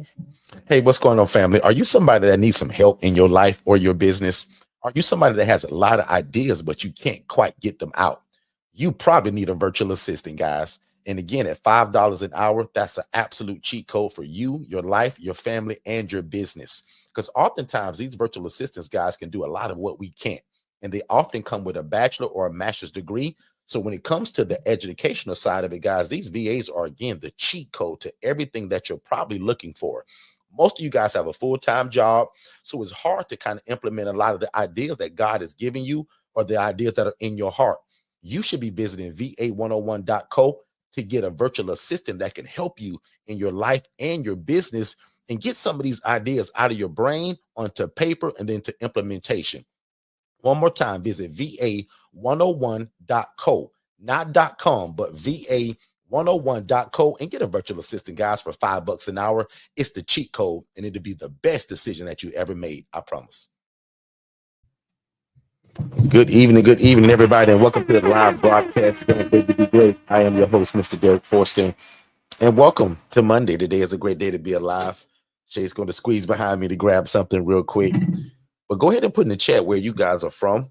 business. Hey, what's going on, family? Are you somebody that needs some help in your life or your business? Are you somebody that has a lot of ideas, but you can't quite get them out? You probably need a virtual assistant, guys. And again, at $5 an hour, that's an absolute cheat code for you, your life, your family, and your business. Because oftentimes these virtual assistants, guys, can do a lot of what we can't. And they often come with a bachelor or a master's degree. So when it comes to the educational side of it, guys, these VAs are, again, the cheat code to everything that you're probably looking for. Most of you guys have a full-time job, so it's hard to kind of implement a lot of the ideas that God has given you or the ideas that are in your heart. You should be visiting va101.co to get a virtual assistant that can help you in your life and your business and get some of these ideas out of your brain onto paper and then to implementation. One more time, visit va101.co, not .com, but va101.co and get a virtual assistant, guys, for $5 an hour. It's the cheat code, and it'll be the best decision that you ever made. I promise. Good evening, everybody, and welcome to the live broadcast. Great to be great. I am your host, Mr. Derek Forster, and welcome to Monday. Today is a great day to be alive. Shay's going to squeeze behind me to grab something real quick, but go ahead and put in the chat where you guys are from.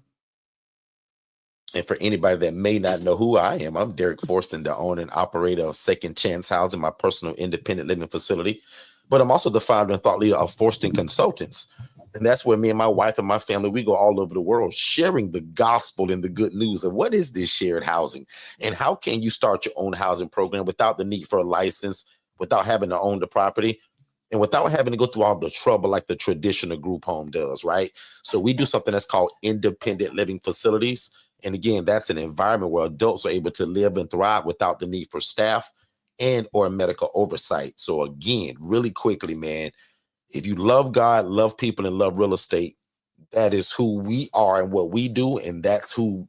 And for anybody that may not know who I am, I'm Derek Forston, the owner and operator of Second Chance Housing, my personal independent living facility. But I'm also the founder and thought leader of Forston Consultants. And that's where me and my wife and my family, we go all over the world sharing the gospel and the good news of what is this shared housing and how can you start your own housing program without the need for a license, without having to own the property, and without having to go through all the trouble like the traditional group home does, right? So we do something that's called independent living facilities. And again, that's an environment where adults are able to live and thrive without the need for staff and or medical oversight. So again, really quickly, man, if you love God, love people, and love real estate, that is who we are and what we do. And that's who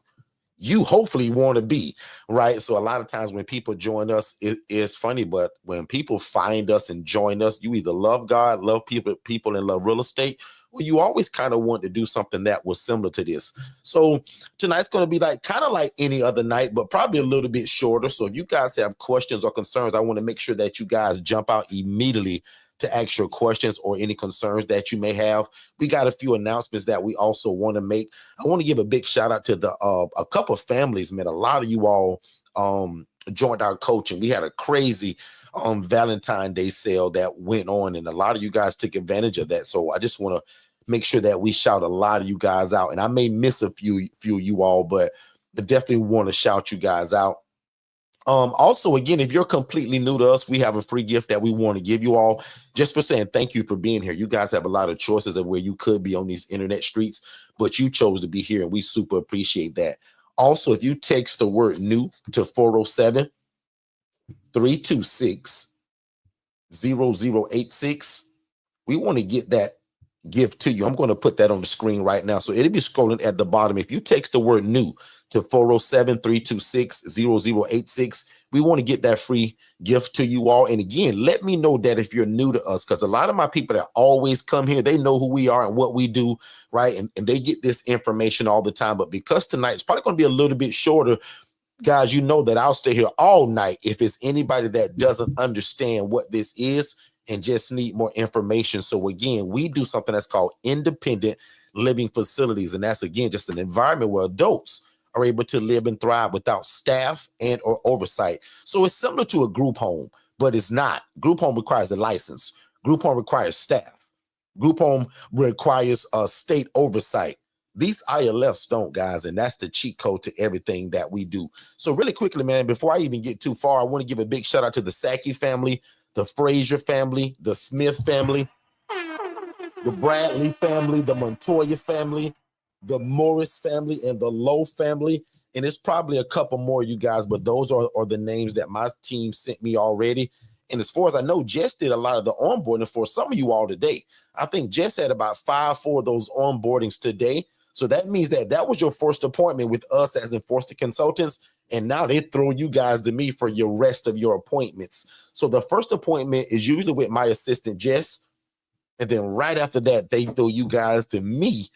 you hopefully want to be, right? So a lot of times when people join us, it's funny, but when people find us and join us, you either love God, love people, and love real estate, or you always kind of want to do something that was similar to this. So tonight's going to be like kind of like any other night, but probably a little bit shorter. So if you guys have questions or concerns, I want to make sure that you guys jump out immediately to ask your questions or any concerns that you may have. We got a few announcements that we also want to make. I want to give a big shout out to the a couple of families, man. A lot of you all joined our coaching. We had a crazy Valentine's Day sale that went on, and a lot of you guys took advantage of that. So I just want to make sure that we shout a lot of you guys out. And I may miss a few of you all, but I definitely want to shout you guys out. Also, again, if you're completely new to us, we have a free gift that we want to give you all just for saying thank you for being here. You guys have a lot of choices of where you could be on these internet streets, but you chose to be here, and we super appreciate that. Also, if you text the word new to 407-326-0086, we want to get that gift to you. I'm going to put that on the screen right now. So it'll be scrolling at the bottom. If you text the word new to 407-326-0086, we want to get that free gift to you all. And again, let me know that if you're new to us, because a lot of my people that always come here, they know who we are and what we do, right? And they get this information all the time. But because tonight it's probably going to be a little bit shorter, guys, you know that I'll stay here all night if it's anybody that doesn't understand what this is and just need more information. So again, we do something that's called independent living facilities. And that's, again, just an environment where adults are able to live and thrive without staff and or oversight. So it's similar to a group home, but it's not. Group home requires a license. Group home requires staff. Group home requires state oversight. These ILFs don't, guys, and that's the cheat code to everything that we do. So really quickly, man, before I even get too far, I want to give a big shout out to the Sackey family, the Frazier family, the Smith family, the Bradley family, the Montoya family, the Morris family, and the Lowe family. And it's probably a couple more, you guys, but those are the names that my team sent me already. And as far as I know, Jess did a lot of the onboarding for some of you all today. I think Jess had about 4 of those onboardings today. So that means that was your first appointment with us as Enforced Consultants. And now they throw you guys to me for your rest of your appointments. So the first appointment is usually with my assistant, Jess. And then right after that, they throw you guys to me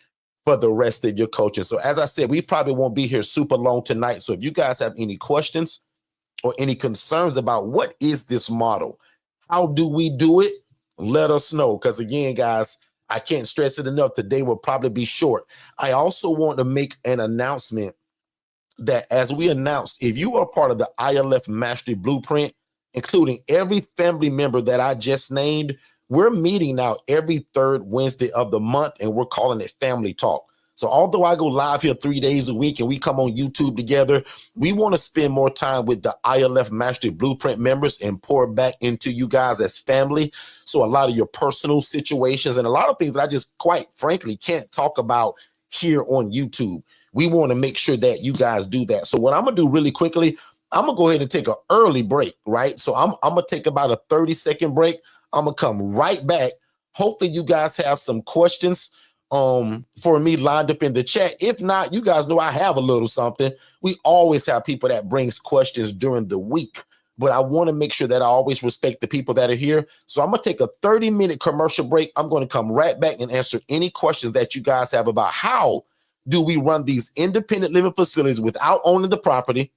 for the rest of your coaching. So as I said, we probably won't be here super long tonight. So if you guys have any questions or any concerns about what is this model, how do we do it, let us know. Because again, guys, I can't stress it enough. Today will probably be short. I also want to make an announcement that as we announced, if you are part of the ILF Mastery Blueprint, including every family member that I just named, we're meeting now every third Wednesday of the month, and we're calling it Family Talk. So although I go live here 3 days a week and we come on YouTube together, we want to spend more time with the ILF Mastery Blueprint members and pour back into you guys as family. So a lot of your personal situations and a lot of things that I just quite frankly can't talk about here on YouTube. We want to make sure that you guys do that. So what I'm going to do really quickly, I'm going to go ahead and take an early break, right? So I'm going to take about a 30-second break. I'm going to come right back. Hopefully you guys have some questions for me lined up in the chat. If not, you guys know I have a little something. We always have people that brings questions during the week, but I want to make sure that I always respect the people that are here. So I'm going to take a 30-minute commercial break. I'm going to come right back and answer any questions that you guys have about how do we run these independent living facilities without owning the property?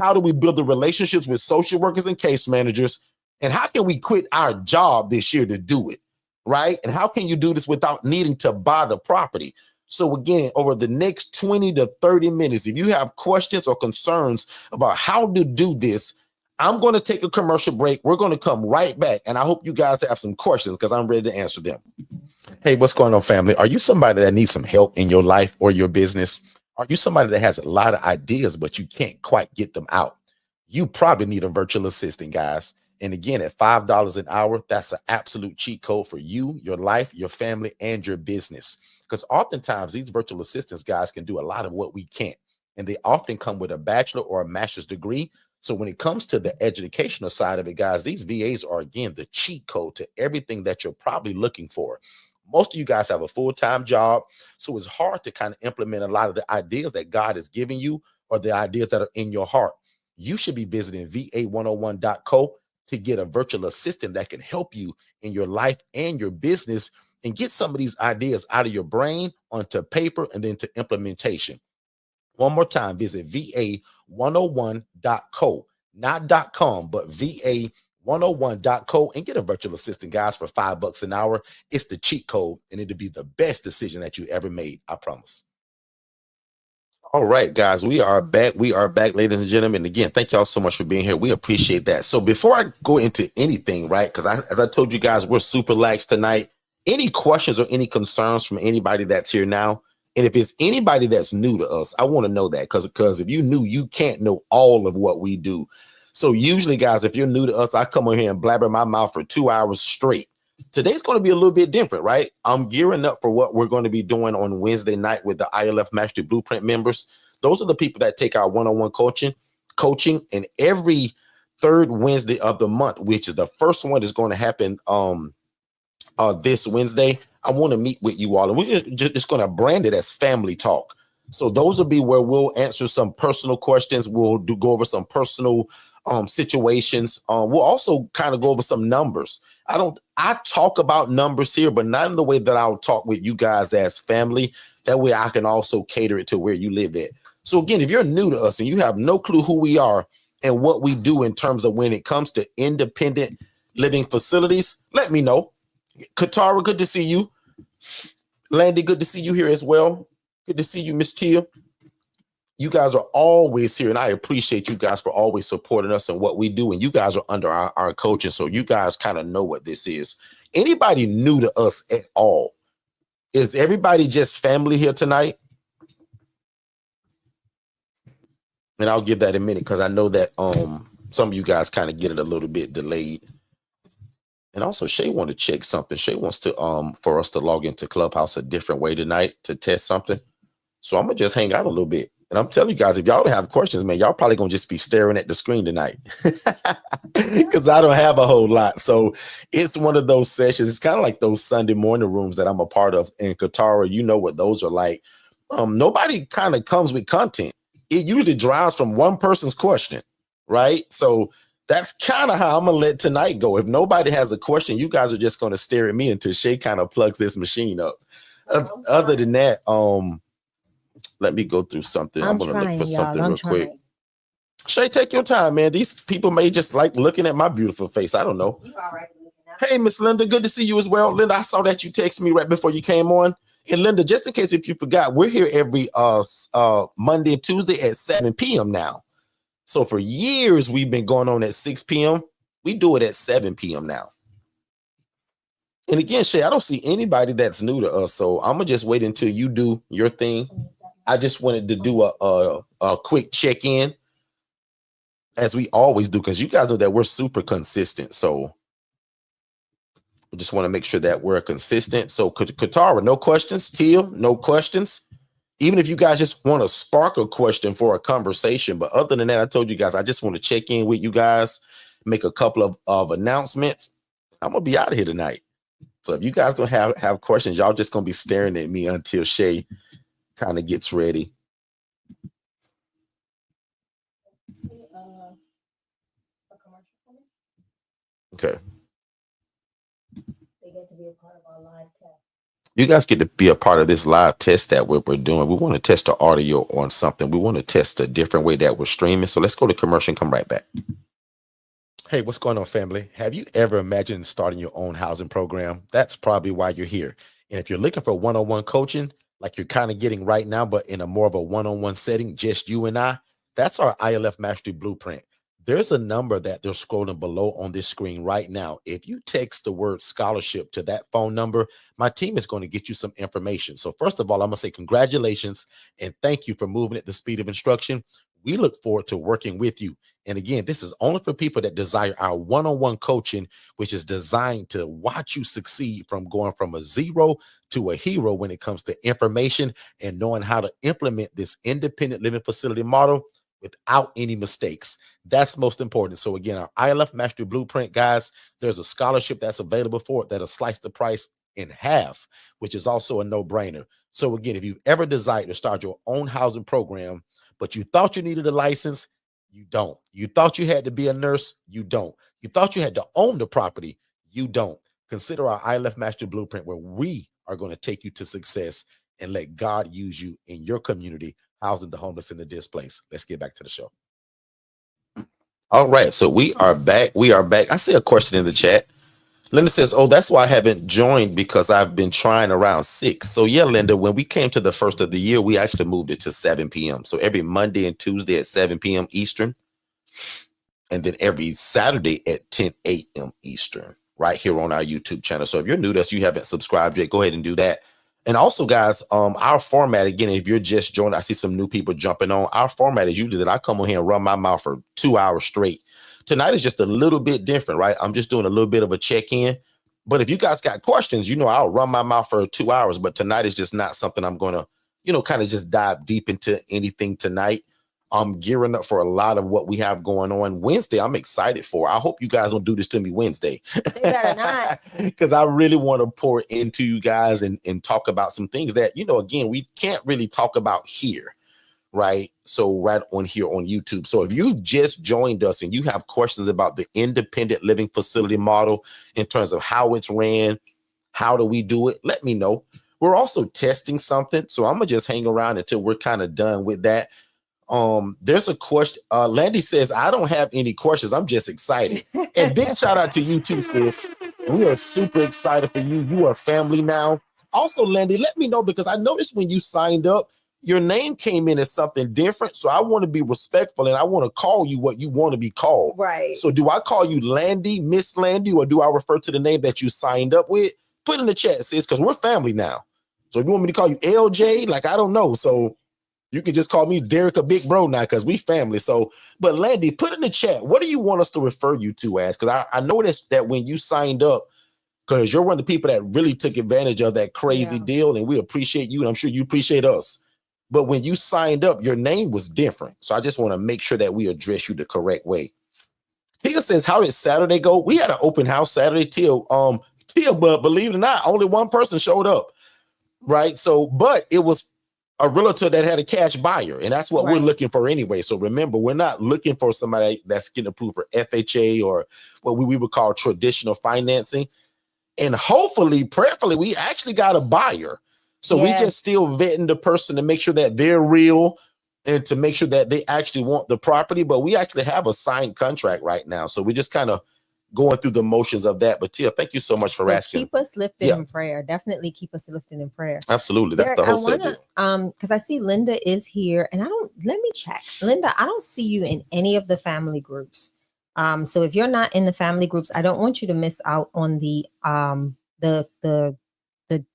How do we build the relationships with social workers and case managers? And how can we quit our job this year to do it, right? And how can you do this without needing to buy the property? So again, over the next 20 to 30 minutes, if you have questions or concerns about how to do this, I'm going to take a commercial break. We're going to come right back. And I hope you guys have some questions because I'm ready to answer them. Hey, what's going on, family? Are you somebody that needs some help in your life or your business? Are you somebody that has a lot of ideas, but you can't quite get them out? You probably need a virtual assistant, guys. And again, at $5 an hour, that's an absolute cheat code for you, your life, your family, and your business. Because oftentimes these virtual assistants, guys, can do a lot of what we can't. And they often come with a bachelor or a master's degree. So when it comes to the educational side of it, guys, these VAs are, again, the cheat code to everything that you're probably looking for. Most of you guys have a full-time job, so it's hard to kind of implement a lot of the ideas that God has given you or the ideas that are in your heart. You should be visiting va101.co to get a virtual assistant that can help you in your life and your business and get some of these ideas out of your brain onto paper and then to implementation. One more time, visit va101.co, not .com, but va101.co and get a virtual assistant, guys, for $5 an hour. It's the cheat code, and it'll be the best decision that you ever made. I promise. All right, guys, we are back. We are back, ladies and gentlemen. Again, thank y'all so much for being here. We appreciate that. So before I go into anything, right, because as I told you guys, we're super lax tonight. Any questions or any concerns from anybody that's here now? And if it's anybody that's new to us, I want to know that because if you're new, you can't know all of what we do. So usually, guys, if you're new to us, I come on here and blabber my mouth for 2 hours straight. Today's going to be a little bit different, right? I'm gearing up for what we're going to be doing on Wednesday night with the ILF Mastery Blueprint members. Those are the people that take our one-on-one coaching, and every third Wednesday of the month, which is the first one is going to happen this Wednesday. I want to meet with you all, and we're just going to brand it as Family Talk. So those will be where we'll answer some personal questions. We'll go over some personal situations. We'll also kind of go over some numbers. I talk about numbers here, but not in the way that I'll talk with you guys as family. That way I can also cater it to where you live at. So again, if you're new to us and you have no clue who we are and what we do in terms of when it comes to independent living facilities, let me know. Katara, good to see you. Landy, good to see you here as well. Good to see you, Miss Tia. You guys are always here, and I appreciate you guys for always supporting us and what we do. And you guys are under our coaching, so you guys kind of know what this is. Anybody new to us at all? Is everybody just family here tonight? And I'll give that a minute because I know that some of you guys kind of get it a little bit delayed. And also, Shay want to check something. Shay wants to for us to log into Clubhouse a different way tonight to test something. So I'm gonna just hang out a little bit. And I'm telling you guys, if y'all don't have questions, man, y'all probably gonna just be staring at the screen tonight because I don't have a whole lot. So it's one of those sessions. It's kind of like those Sunday morning rooms that I'm a part of in Katara. You know what those are like. Nobody kind of comes with content. It usually drives from one person's question, right? So that's kind of how I'm gonna let tonight go. If nobody has a question, you guys are just gonna stare at me until Shay kind of plugs this machine up. Other than that, let me go through something. I'm gonna look for something real quick. Shay, take your time, man. These people may just like looking at my beautiful face. I don't know. You all right looking Hey, Miss Linda, good to see you as well. Linda, I saw that you texted me right before you came on. And Linda, just in case if you forgot, we're here every Monday and Tuesday at 7 p.m. now. So for years, we've been going on at 6 p.m. We do it at 7 p.m. now. And again, Shay, I don't see anybody that's new to us. So I'm going to just wait until you do your thing. I just wanted to do a quick check-in, as we always do, because you guys know that we're super consistent. So we just want to make sure that we're consistent. So Katara, no questions. Teal, no questions. Even if you guys just want to spark a question for a conversation. But other than that, I told you guys, I just want to check in with you guys, make a couple of announcements. I'm going to be out of here tonight. So if you guys don't have questions, y'all just going to be staring at me until Shay kind of gets ready. Okay. They get to be a part of our live test. You guys get to be a part of this live test that we're doing. We want to test the audio on something. We want to test a different way that we're streaming. So let's go to commercial and come right back. Hey, what's going on, family? Have you ever imagined starting your own housing program? That's probably why you're here. And if you're looking for one-on-one coaching, like you're kind of getting right now, but in a more of a one-on-one setting, just you and I, that's our ILF Mastery Blueprint. There's a number that they're scrolling below on this screen right now. If you text the word scholarship to that phone number, my team is going to get you some information. So first of all, I'm going to say congratulations and thank you for moving at the speed of instruction. We look forward to working with you. And again, this is only for people that desire our one-on-one coaching, which is designed to watch you succeed from going from a zero to a hero when it comes to information and knowing how to implement this independent living facility model without any mistakes. That's most important. So again, our ILF Mastery Blueprint, guys, there's a scholarship that's available for it that'll slice the price in half, which is also a no-brainer. So again, if you've ever desired to start your own housing program, but you thought you needed a license, you don't. You thought you had to be a nurse, you don't. You thought you had to own the property, you don't. Consider our ILF Mastery Blueprint, where we are going to take you to success and let God use you in your community, housing the homeless and the displaced. Let's get back to the show. All right, so we are back. We are back. I see a question in the chat. Linda says, oh, that's why I haven't joined, because I've been trying around 6. So yeah, Linda, when we came to the first of the year, we actually moved it to 7 p.m. So every Monday and Tuesday at 7 p.m. Eastern, and then every Saturday at 10 a.m. Eastern, right here on our YouTube channel. So if you're new to us, you haven't subscribed yet, go ahead and do that. And also, guys, our format, again, if you're just joining, I see some new people jumping on. Our format is usually that I come on here and run my mouth for 2 hours straight. Tonight is just a little bit different, right? I'm just doing a little bit of a check-in. But if you guys got questions, I'll run my mouth for 2 hours. But tonight is just not something I'm going to, kind of just dive deep into anything tonight. I'm gearing up for a lot of what we have going on Wednesday. I'm excited for. I hope you guys don't do this to me Wednesday. They better not. Because I really want to pour into you guys and talk about some things that, again, we can't really talk about here. Right. So right on here on YouTube. So if you've just joined us and you have questions about the independent living facility model in terms of how it's ran, how do we do it? Let me know. We're also testing something. So I'm going to just hang around until we're kind of done with that. There's a question. Landy says, I don't have any questions. I'm just excited. And big shout out to you too, sis. We are super excited for you. You are family now. Also, Landy, let me know, because I noticed when you signed up, your name came in as something different. So I want to be respectful and I want to call you what you want to be called. Right. So do I call you Landy, Miss Landy, or do I refer to the name that you signed up with? Put in the chat, sis, because we're family now. So if you want me to call you LJ, I don't know. So you can just call me Derek, a big bro now, because we family. So, but Landy, put in the chat, what do you want us to refer you to as? Because I noticed that when you signed up, because you're one of the people that really took advantage of that crazy deal, and we appreciate you, and I'm sure you appreciate us. But when you signed up, your name was different. So I just want to make sure that we address you the correct way. Tia says, how did Saturday go? We had an open house Saturday, Tia, but believe it or not, only one person showed up, right? So, but it was a realtor that had a cash buyer, and that's what we're looking for anyway. So remember, we're not looking for somebody that's getting approved for FHA or what we would call traditional financing. And hopefully, prayerfully, we actually got a buyer. So we can still vetting the person to make sure that they're real and to make sure that they actually want the property. But we actually have a signed contract right now. So we just kind of going through the motions of that. But Tia, thank you so much for asking. Keep us lifted in prayer. Definitely keep us lifted in prayer. Absolutely. That's the whole subject. Because I see Linda is here, and let me check. Linda, I don't see you in any of the family groups. So if you're not in the family groups, I don't want you to miss out on the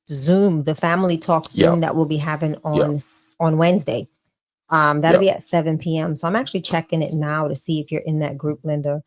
Zoom, the family talk Zoom that we'll be having on Wednesday. That'll be at 7 p.m. So I'm actually checking it now to see if you're in that group, Linda.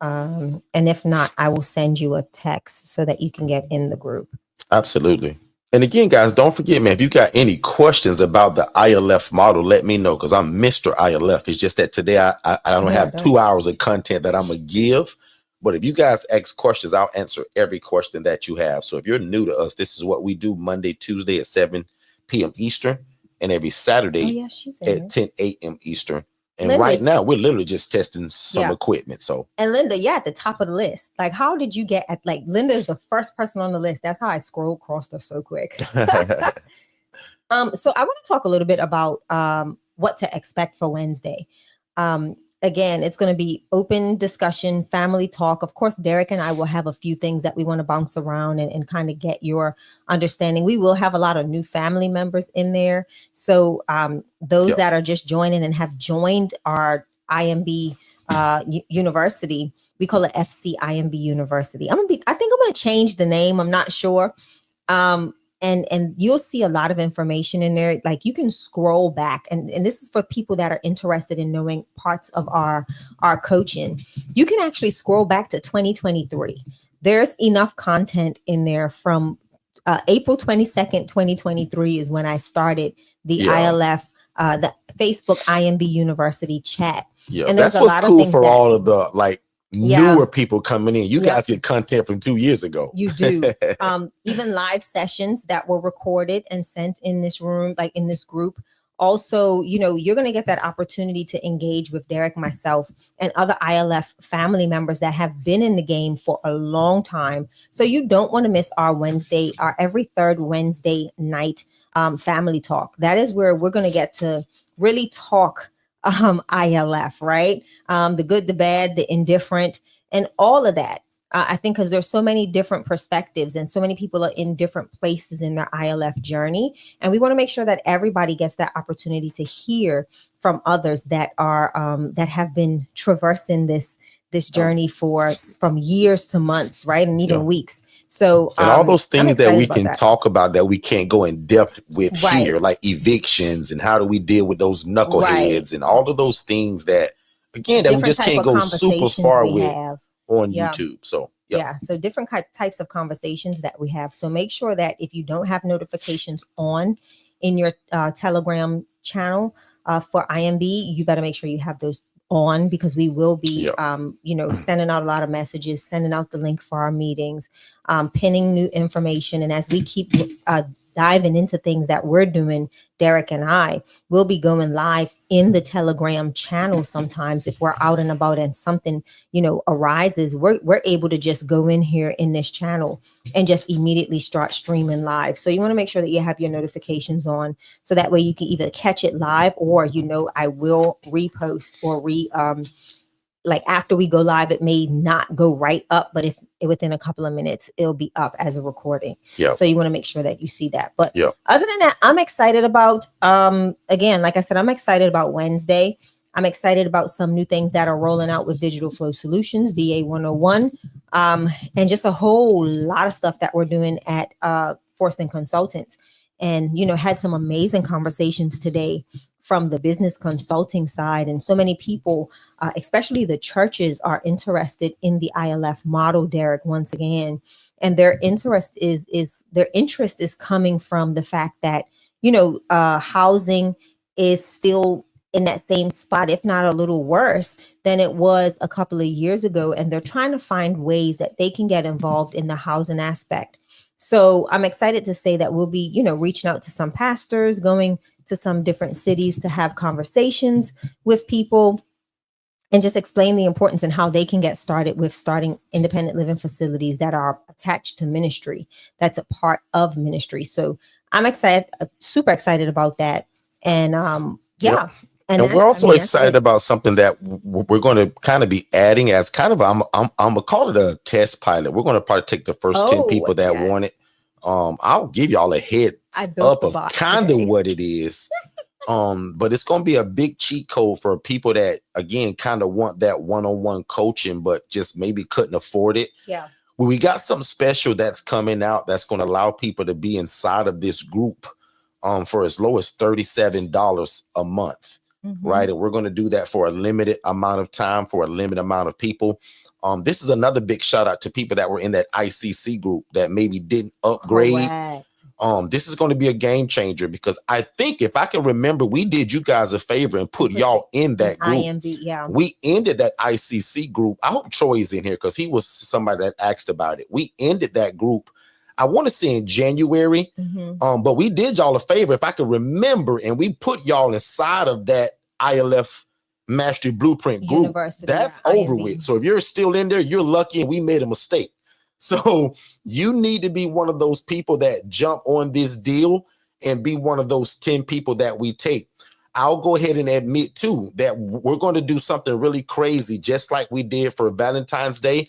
And if not, I will send you a text so that you can get in the group. Absolutely. And again, guys, don't forget, man, if you got any questions about the ILF model, let me know, because I'm Mr. ILF. It's just that today I don't have 2 hours of content that I'm going to give. But if you guys ask questions, I'll answer every question that you have. So if you're new to us, this is what we do Monday, Tuesday at 7 p.m. Eastern, and every Saturday at 10 a.m. Eastern. And Linda, right now, we're literally just testing some equipment. So, and Linda, you're at the top of the list. Like, how did you get at, like, Linda is the first person on the list. That's how I scroll across stuff so quick. So I want to talk a little bit about what to expect for Wednesday. Again, it's going to be open discussion, family talk. Of course, Derek and I will have a few things that we want to bounce around and kind of get your understanding. We will have a lot of new family members in there. So those that are just joining and have joined our IMB university, we call it FC IMB University. I think I'm going to change the name. I'm not sure. And you'll see a lot of information in there. Like, you can scroll back, and this is for people that are interested in knowing parts of our coaching. You can actually scroll back to 2023. There's enough content in there from April 22nd, 2023 is when I started the ILF, the Facebook IMB University chat. Yeah, and that's what's cool for all of the newer people coming in. You guys get content from 2 years ago. You do. Even live sessions that were recorded and sent in this room, like in this group. Also, you're going to get that opportunity to engage with Derek, myself, and other ILF family members that have been in the game for a long time. So you don't want to miss our every third Wednesday night family talk. That is where we're going to get to really talk ILF, right? The good, the bad, the indifferent, and all of that. I think because there's so many different perspectives and so many people are in different places in their ILF journey. And we want to make sure that everybody gets that opportunity to hear from others that are that have been traversing this journey from years to months, right? And even weeks. So and all those things that we can talk about that we can't go in depth with here, like evictions and how do we deal with those knuckleheads and all of those things that, again, that we just can't go super far with on YouTube. So so different types of conversations that we have. So make sure that if you don't have notifications on in your Telegram channel for IMB, you better make sure you have those on, because we will be sending out a lot of messages, sending out the link for our meetings, pinning new information. And as we keep diving into things that we're doing, Derek and I will be going live in the Telegram channel. Sometimes if we're out and about and something arises, we're able to just go in here in this channel and just immediately start streaming live. So you want to make sure that you have your notifications on, so that way you can either catch it live or I will repost or like after we go live. It may not go right up, but if within a couple of minutes, it'll be up as a recording. So you want to make sure that you see that. But other than that, I'm excited about, again, like I said, I'm excited about Wednesday. I'm excited about some new things that are rolling out with Digital Flow Solutions, VA 101, and just a whole lot of stuff that we're doing at Forston Consultants. And, had some amazing conversations today from the business consulting side. And so many people, especially the churches, are interested in the ILF model, Derek, once again. And their interest is coming from the fact that, housing is still in that same spot, if not a little worse than it was a couple of years ago. And they're trying to find ways that they can get involved in the housing aspect. So I'm excited to say that we'll be, reaching out to some pastors, going to some different cities to have conversations with people and just explain the importance and how they can get started with starting independent living facilities that are attached to ministry. That's a part of ministry. So I'm excited, super excited about that. And And we're also excited about something that we're going to kind of be adding as kind of, I'm gonna call it a test pilot. We're going to probably take the first 10 people that want it. I'll give y'all a head up of kind of what it is. But it's going to be a big cheat code for people that, again, kind of want that one-on-one coaching, but just maybe couldn't afford it. Yeah. Well, we got something special that's coming out that's going to allow people to be inside of this group for as low as $37 a month. Right. And we're going to do that for a limited amount of time, for a limited amount of people. This is another big shout out to people that were in that ICC group that maybe didn't upgrade. Correct. This is going to be a game changer because I think if I can remember, we did you guys a favor and put y'all in that group. IMB, yeah. We ended that ICC group. I hope Troy's in here because he was somebody that asked about it. We ended that group, I want to say in January, but we did y'all a favor if I can remember, and we put y'all inside of that ILF Mastery Blueprint group. University, that's over with. So if you're still in there, you're lucky and we made a mistake. So you need to be one of those people that jump on this deal and be one of those 10 people that we take. I'll go ahead and admit too that we're going to do something really crazy, just like we did for Valentine's Day.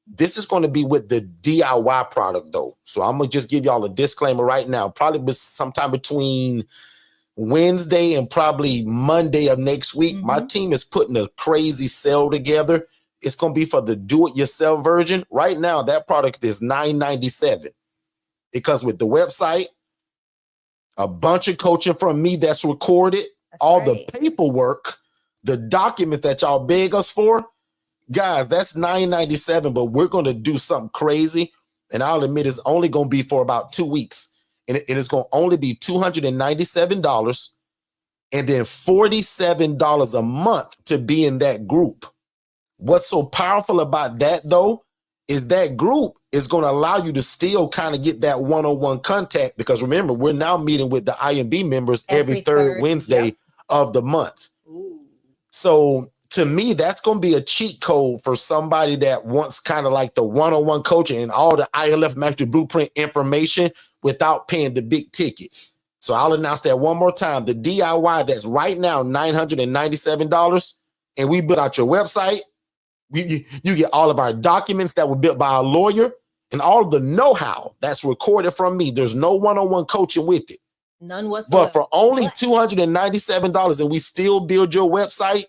This is going to be with the DIY product though. So I'm going to just give y'all a disclaimer right now, probably sometime between Wednesday and probably Monday of next week. My team is putting a crazy sale together. It's going to be for the do-it-yourself version. Right now, that product is $9.97. It comes with the website, a bunch of coaching from me that's recorded, the paperwork, the document that y'all beg us for. Guys, that's $9.97, but we're going to do something crazy. And I'll admit it's only going to be for about 2 weeks. And it's going to only be $297 and then $47 a month to be in that group. What's so powerful about that, though, is that group is going to allow you to still kind of get that one-on-one contact because, remember, we're now meeting with the IMB members every third Wednesday of the month. So to me, that's going to be a cheat code for somebody that wants kind of like the one-on-one coaching and all the ILF Mastery Blueprint information without paying the big ticket. So I'll announce that one more time. The DIY that's right now $997, and we built out your website. You get all of our documents that were built by a lawyer and all of the know-how that's recorded from me. There's no one-on-one coaching with it. None whatsoever. But for only $297 and we still build your website,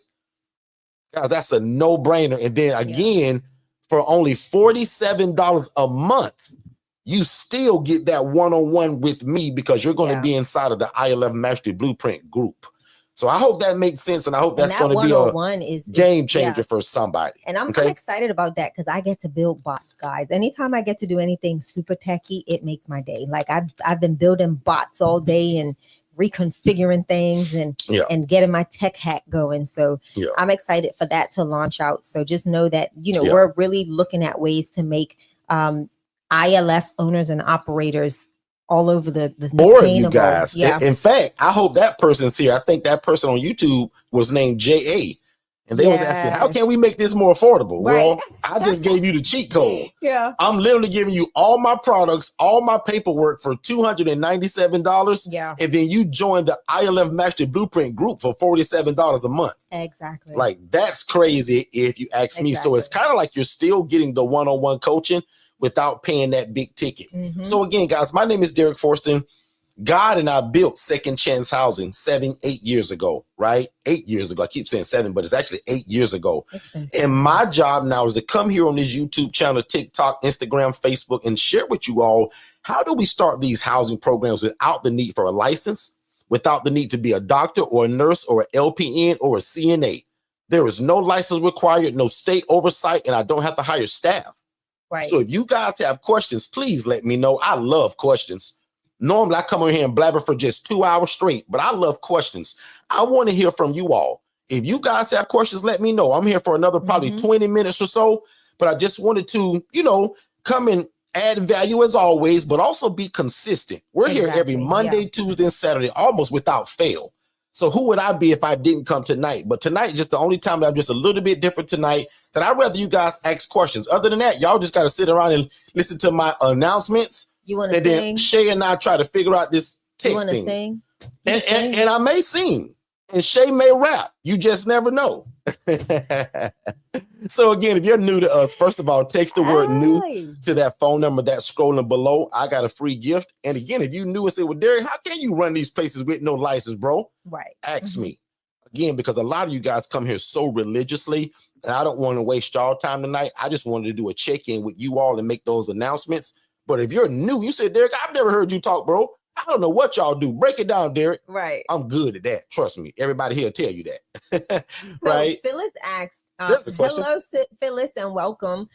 God, that's a no-brainer. And then again, for only $47 a month, you still get that one-on-one with me because you're going to be inside of the ILF Mastery Blueprint group. So I hope that makes sense, and I hope that's going to be a game changer for somebody. And I'm excited about that because I get to build bots, guys. Anytime I get to do anything super techy, it makes my day. Like I've been building bots all day and reconfiguring things and getting my tech hack going. So I'm excited for that to launch out. So just know that, we're really looking at ways to make ILF owners and operators all over the or you guys. In fact, I hope that person's here. I think that person on YouTube was named JA. And they was asking, how can we make this more affordable? Right. Well, I just gave you the cheat code. I'm literally giving you all my products, all my paperwork for $297. And then you join the ILF Mastery Blueprint group for $47 a month. Exactly. Like, that's crazy if you ask me. So it's kind of like you're still getting the one-on-one coaching without paying that big ticket. So again, guys, my name is Derek Forston. God and I built Second Chance Housing 8 years ago, right? 8 years ago. I keep saying 7, but it's actually 8 years ago. And my job now is to come here on this YouTube channel, TikTok, Instagram, Facebook, and share with you all, how do we start these housing programs without the need for a license, without the need to be a doctor or a nurse or an LPN or a CNA. There is no license required, no state oversight, and I don't have to hire staff. Right. So if you guys have questions, please let me know. I love questions. Normally, I come over here and blabber for just 2 hours straight, but I love questions. I want to hear from you all. If you guys have questions, let me know. I'm here for another probably 20 minutes or so, but I just wanted to, come and add value as always, but also be consistent. We're here every Monday, Tuesday, and Saturday, almost without fail. So who would I be if I didn't come tonight? But tonight is just the only time that I'm just a little bit different tonight, that I'd rather you guys ask questions. Other than that, y'all just got to sit around and listen to my announcements. You want to sing? Then Shay and I try to figure out this tech thing. Sing? And I may sing. And Shay may rap. You just never know. So again, if you're new to us, first of all, text the word new to that phone number that's scrolling below. I got a free gift. And again, if you new and say, well, Derek, how can you run these places with no license, bro? Right. Ask me. Again, because a lot of you guys come here so religiously, and I don't want to waste y'all time tonight. I just wanted to do a check-in with you all and make those announcements. But if you're new, you said, Derek, I've never heard you talk, bro. I don't know what y'all do. Break it down, Derek. Right. I'm good at that. Trust me. Everybody here will tell you that. Right. So Phyllis asked, hello, Phyllis, and welcome.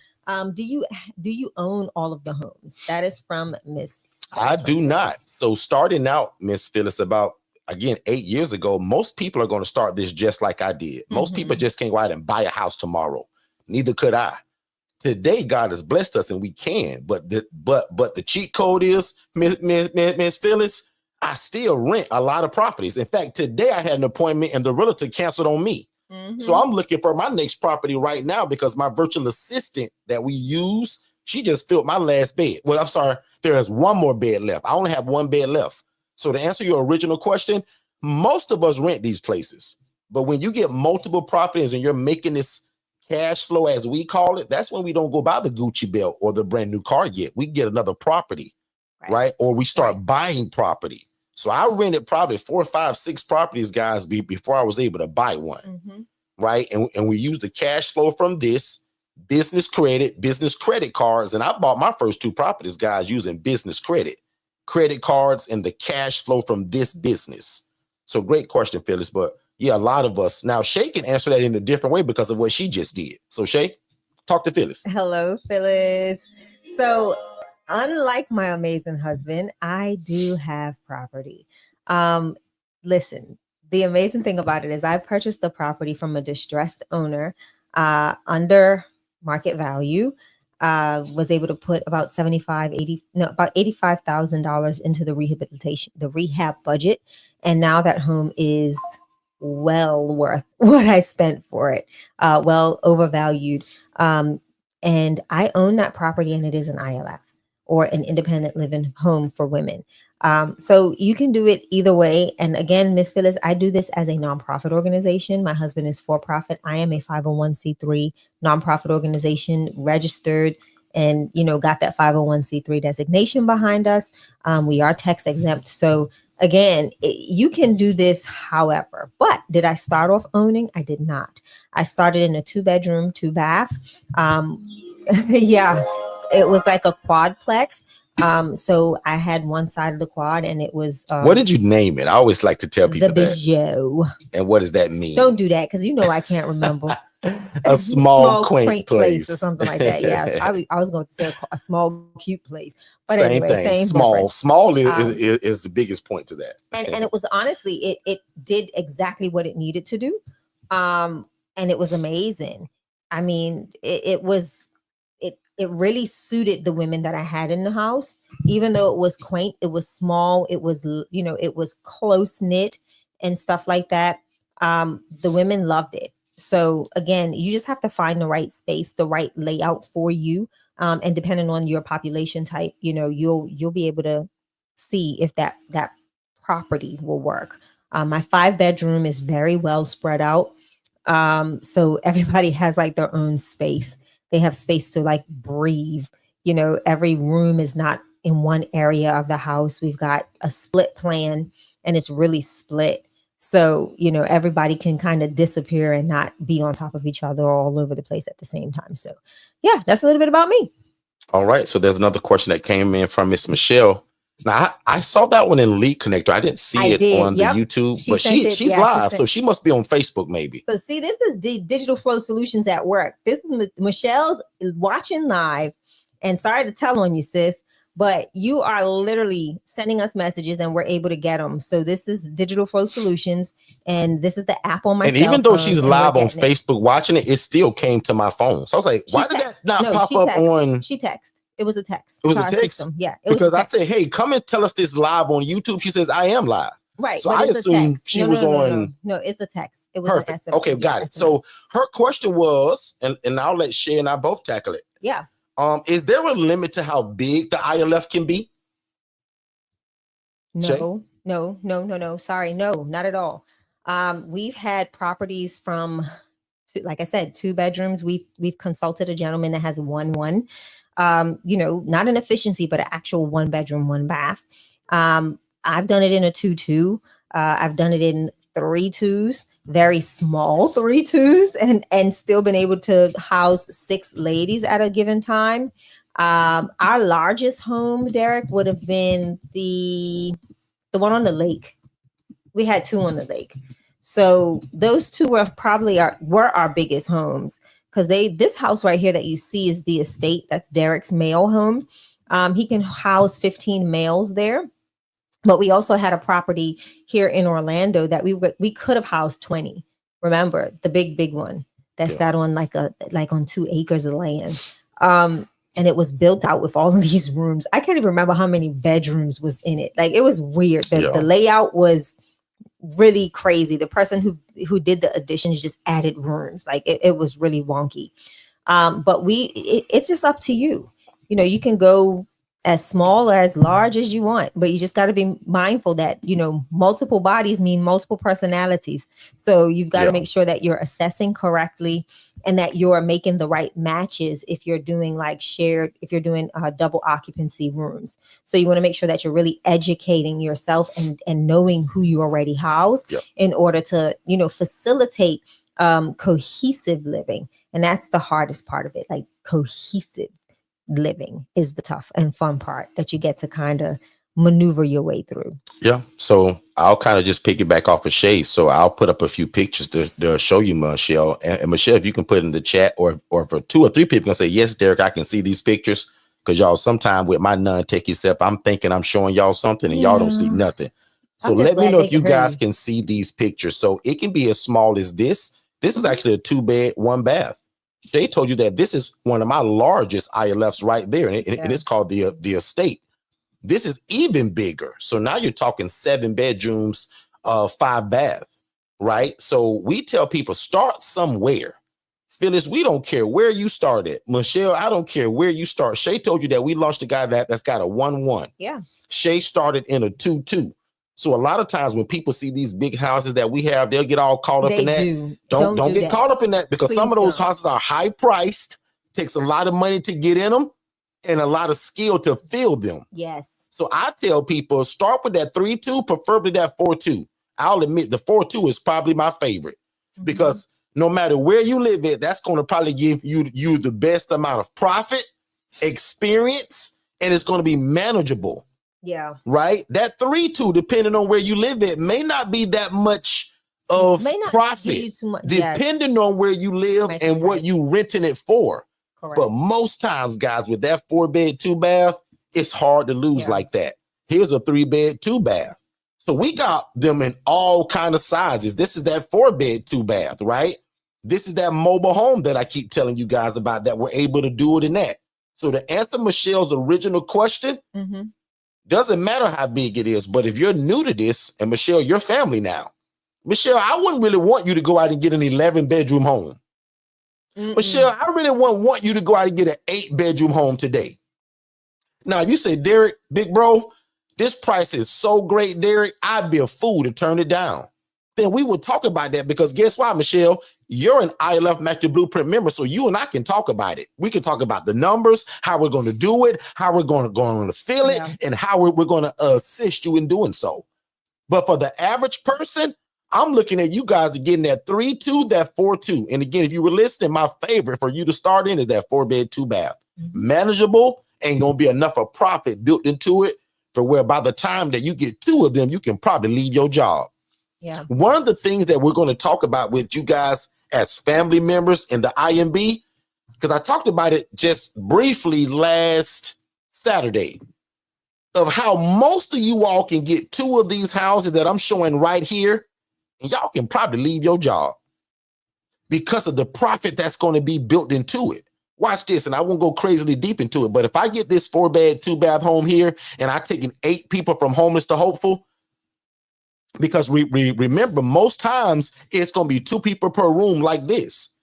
Do you own all of the homes? That is from Miss. I do not. So starting out, Miss Phyllis, about, again, 8 years ago, most people are going to start this just like I did. Most people just can't go out and buy a house tomorrow. Neither could I. Today, God has blessed us and we can, but the cheat code is, Miss Phyllis, I still rent a lot of properties. In fact, today I had an appointment and the realtor canceled on me. So I'm looking for my next property right now because my virtual assistant that we use, she just filled my last bed. Well, I'm sorry, there is one more bed left. I only have one bed left. So to answer your original question, most of us rent these places, but when you get multiple properties and you're making this cash flow, as we call it, that's when we don't go buy the Gucci belt or the brand new car yet. We get another property, right? Or we start buying property. So I rented probably 4, 5, 6 properties, guys, before I was able to buy one, right? And we use the cash flow from this business credit cards. And I bought my first 2 properties, guys, using business credit cards and the cash flow from this business. So great question, Phyllis. But yeah, a lot of us. Now, Shay can answer that in a different way because of what she just did. So, Shay, talk to Phyllis. Hello, Phyllis. So, unlike my amazing husband, I do have property. Listen, the amazing thing about it is I purchased the property from a distressed owner under market value. Was able to put about about $85,000 into the rehab budget. And now that home is well worth what I spent for it, well overvalued. And I own that property and it is an ILF, or an independent living home for women. So you can do it either way. And again, Miss Phyllis, I do this as a nonprofit organization. My husband is for profit. I am a 501c3 nonprofit organization, registered, and, got that 501c3 designation behind us. We are tax exempt. So again, you can do this however, but did I start off owning? I did not. I started in a 2-bedroom, 2-bath. Yeah, it was like a quadplex. So I had one side of the quad and it was what did you name it? I always like to tell people the Bijou. And what does that mean? Don't do that because I can't remember. A small quaint place or something like that. Yeah, I was going to say a small cute place, but same anyway, thing. Small is the biggest point to that. And it was honestly, it did exactly what it needed to do, and it was amazing. I mean, it really suited the women that I had in the house. Even though it was quaint, it was small, it was it was close knit and stuff like that. The women loved it. So again, you just have to find the right space, the right layout for you. And depending on your population type, you'll be able to see if that property will work. My 5-bedroom is very well spread out. So everybody has like their own space. They have space to like breathe. Every room is not in one area of the house. We've got a split plan and it's really split. So, everybody can kind of disappear and not be on top of each other all over the place at the same time. So, yeah, that's a little bit about me. All right. So there's another question that came in from Miss Michelle. Now, I saw that one in Lead Connector. I didn't see it on the YouTube, but she's live. So she must be on Facebook maybe. So see, this is Digital Flow Solutions at work. This is Michelle's watching live. And sorry to tell on you, sis, but you are literally sending us messages and we're able to get them. So this is Digital Flow Solutions, and this is the app on my phone. And even though she's live on Facebook watching it, it still came to my phone. So I was like, why did that not pop up on? She texted. It was a text. It was a text? System. Yeah. Because I said, hey, come and tell us this live on YouTube. She says, I am live. Right. So I assumed she was on. No, it's a text. It was perfect. An SMS. Okay, got it. So her question was, and I'll let Shay and I both tackle it. Yeah. Is there a limit to how big the ILF can be? No. Sorry, no, not at all. We've had properties from, like I said, 2 bedrooms. We've consulted a gentleman that has one. Not an efficiency, but an actual 1 bedroom, 1 bath. I've done it in a 2-2. I've done it in 3-2s, very small 3-2s, and still been able to house 6 ladies at a given time. Our largest home, Derek, would have been the one on the lake. We had 2 on the lake. So those 2 were probably our biggest homes, because this house right here that you see is the estate. That's Derek's male home. He can house 15 males there. But we also had a property here in Orlando that we could have housed 20. Remember the big one that sat on like on 2 acres of land. And it was built out with all of these rooms. I can't even remember how many bedrooms was in it. Like, it was weird. The layout was really crazy. The person who did the additions just added rooms. Like, it was really wonky. But it's just up to you. You can go as small or as large as you want, but you just got to be mindful that, multiple bodies mean multiple personalities. So you've got to make sure that you're assessing correctly and that you're making the right matches if you're doing if you're doing double occupancy rooms. So you want to make sure that you're really educating yourself and knowing who you already house in order to, facilitate cohesive living. And that's the hardest part of it. Like, cohesive living is the tough and fun part that you get to kind of maneuver your way through. Yeah. So I'll kind of just piggyback off of Shay. So I'll put up a few pictures to show you, Michelle. And Michelle, if you can put in the chat, or for 2 or 3 people can say, yes, Derek, I can see these pictures. Because y'all, sometime with my non-techie self, I'm thinking I'm showing y'all something and y'all don't see nothing. So let me know if you guys can see these pictures. So it can be as small as this. This is actually a 2-bed, 1 bath. They told you that this is one of my largest ILFs right there, and it's called the estate. This is even bigger. So now you're talking 7 bedrooms, 5 bath, right? So we tell people, start somewhere. Phyllis, we don't care where you started. Michelle, I don't care where you start. Shay told you that we launched a guy that's got a 1-1. Yeah. Shay started in a 2-2. So a lot of times when people see these big houses that we have, they'll get all caught up in that. Don't get caught up in that, because some of those houses are high priced, takes a lot of money to get in them and a lot of skill to fill them. Yes. So I tell people, start with that 3-2, preferably that 4-2. I'll admit the 4-2 is probably my favorite, because no matter where you live at, that's going to probably give you the best amount of profit, experience, and it's going to be manageable. Yeah. Right. That 3-2, depending on where you live at, may not be that much of profit, depending on where you live and what you renting it for. Correct. But most times, guys, with that 4-bed, 2 bath, it's hard to lose like that. Here's a 3-bed, 2 bath. So we got them in all kind of sizes. This is that 4-bed, 2 bath, right? This is that mobile home that I keep telling you guys about, that we're able to do it in that. So to answer Michelle's original question, doesn't matter how big it is, but if you're new to this, and Michelle, your family now, Michelle, I wouldn't really want you to go out and get an 11-bedroom home. Michelle, I really want you to go out and get an 8-bedroom home today. Now, you say, Derek, big bro, this price is so great, Derek, I'd be a fool to turn it down. Then we would talk about that, because guess why, Michelle? You're an ILF Master Blueprint member, so you and I can talk about it. We can talk about the numbers, how we're going to do it, how we're going to feel it, and how we're going to assist you in doing so. But for the average person, I'm looking at you guys getting that 3-2, that 4-2. And again, if you were listening, my favorite for you to start in is that 4-bed, 2 bath. Manageable, ain't going to be enough of profit built into it for where by the time that you get 2 of them, you can probably leave your job. Yeah. One of the things that we're going to talk about with you guys as family members in the IMB, because I talked about it just briefly last Saturday, of how most of you all can get 2 of these houses that I'm showing right here, and y'all can probably leave your job because of the profit that's going to be built into it. Watch this, and I won't go crazily deep into it, but if I get this 4-bed, 2 bath home here, and I taking 8 people from homeless to hopeful, because we remember most times it's going to be 2 people per room like this.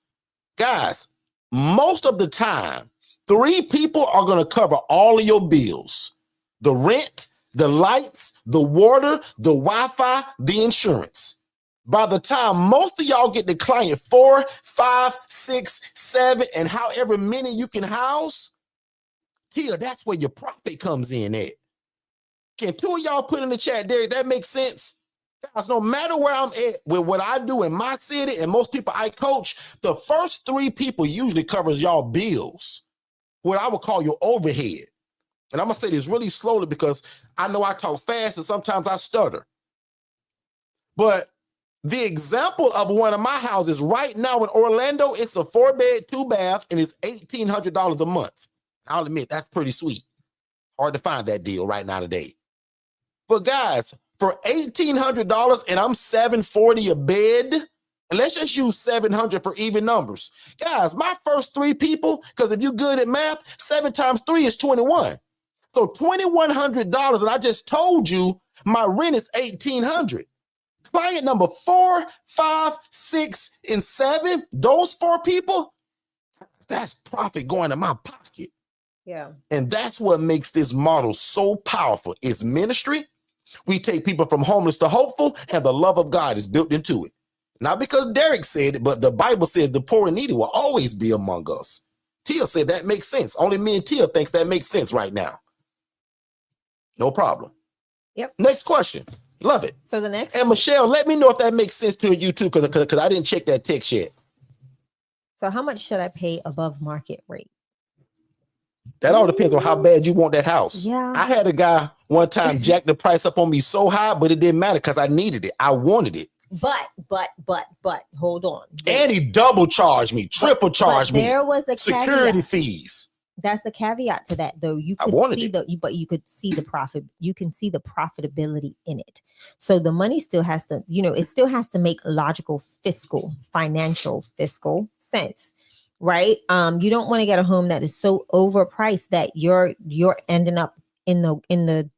Guys, most of the time, 3 people are going to cover all of your bills. The rent, the lights, the water, the Wi-Fi, the insurance. By the time most of y'all get the client 4, 5, 6, 7, and however many you can house, Tia, that's where your profit comes in at. Can two of y'all put in the chat, Derek, that makes sense? Guys, no matter where I'm at with what I do in my city and most people I coach, the first 3 people usually covers y'all bills, what I would call your overhead. And I'm going to say this really slowly because I know I talk fast and sometimes I stutter. But the example of one of my houses right now in Orlando, it's a 4-bed, 2-bath, and it's $1,800 a month. I'll admit, that's pretty sweet. Hard to find that deal right now today. But guys, for $1,800 and I'm $740 a bed, and let's just use 700 for even numbers. Guys, my first 3 people, because if you're good at math, 7 times 3 is 21. So $2,100, and I just told you my rent is $1,800. Client number 4, 5, 6, and 7, those 4 people, that's profit going in my pocket. Yeah. And that's what makes this model so powerful. It's ministry. We take people from homeless to hopeful, and the love of God is built into it. Not because Derek said it, but the Bible says the poor and needy will always be among us. Tia said that makes sense. Only me and Tia thinks that makes sense right now. No problem. Yep. Next question. Love it. So the next. And Michelle, let me know if that makes sense to you too, because I didn't check that text yet. So how much should I pay above market rate? That all depends on how bad you want that house. Yeah. I had a guy one time jack the price up on me so high, but it didn't matter because I needed it. I wanted it. But hold on. And he double charged me, triple charged me. There was a security caveat. fees. That's a caveat to that, though. You I could wanted see it. but you could see the profit. You can see the profitability in it. So the money still has to, it still has to make logical, financial sense, right? You don't want to get a home that is so overpriced that you're ending up in the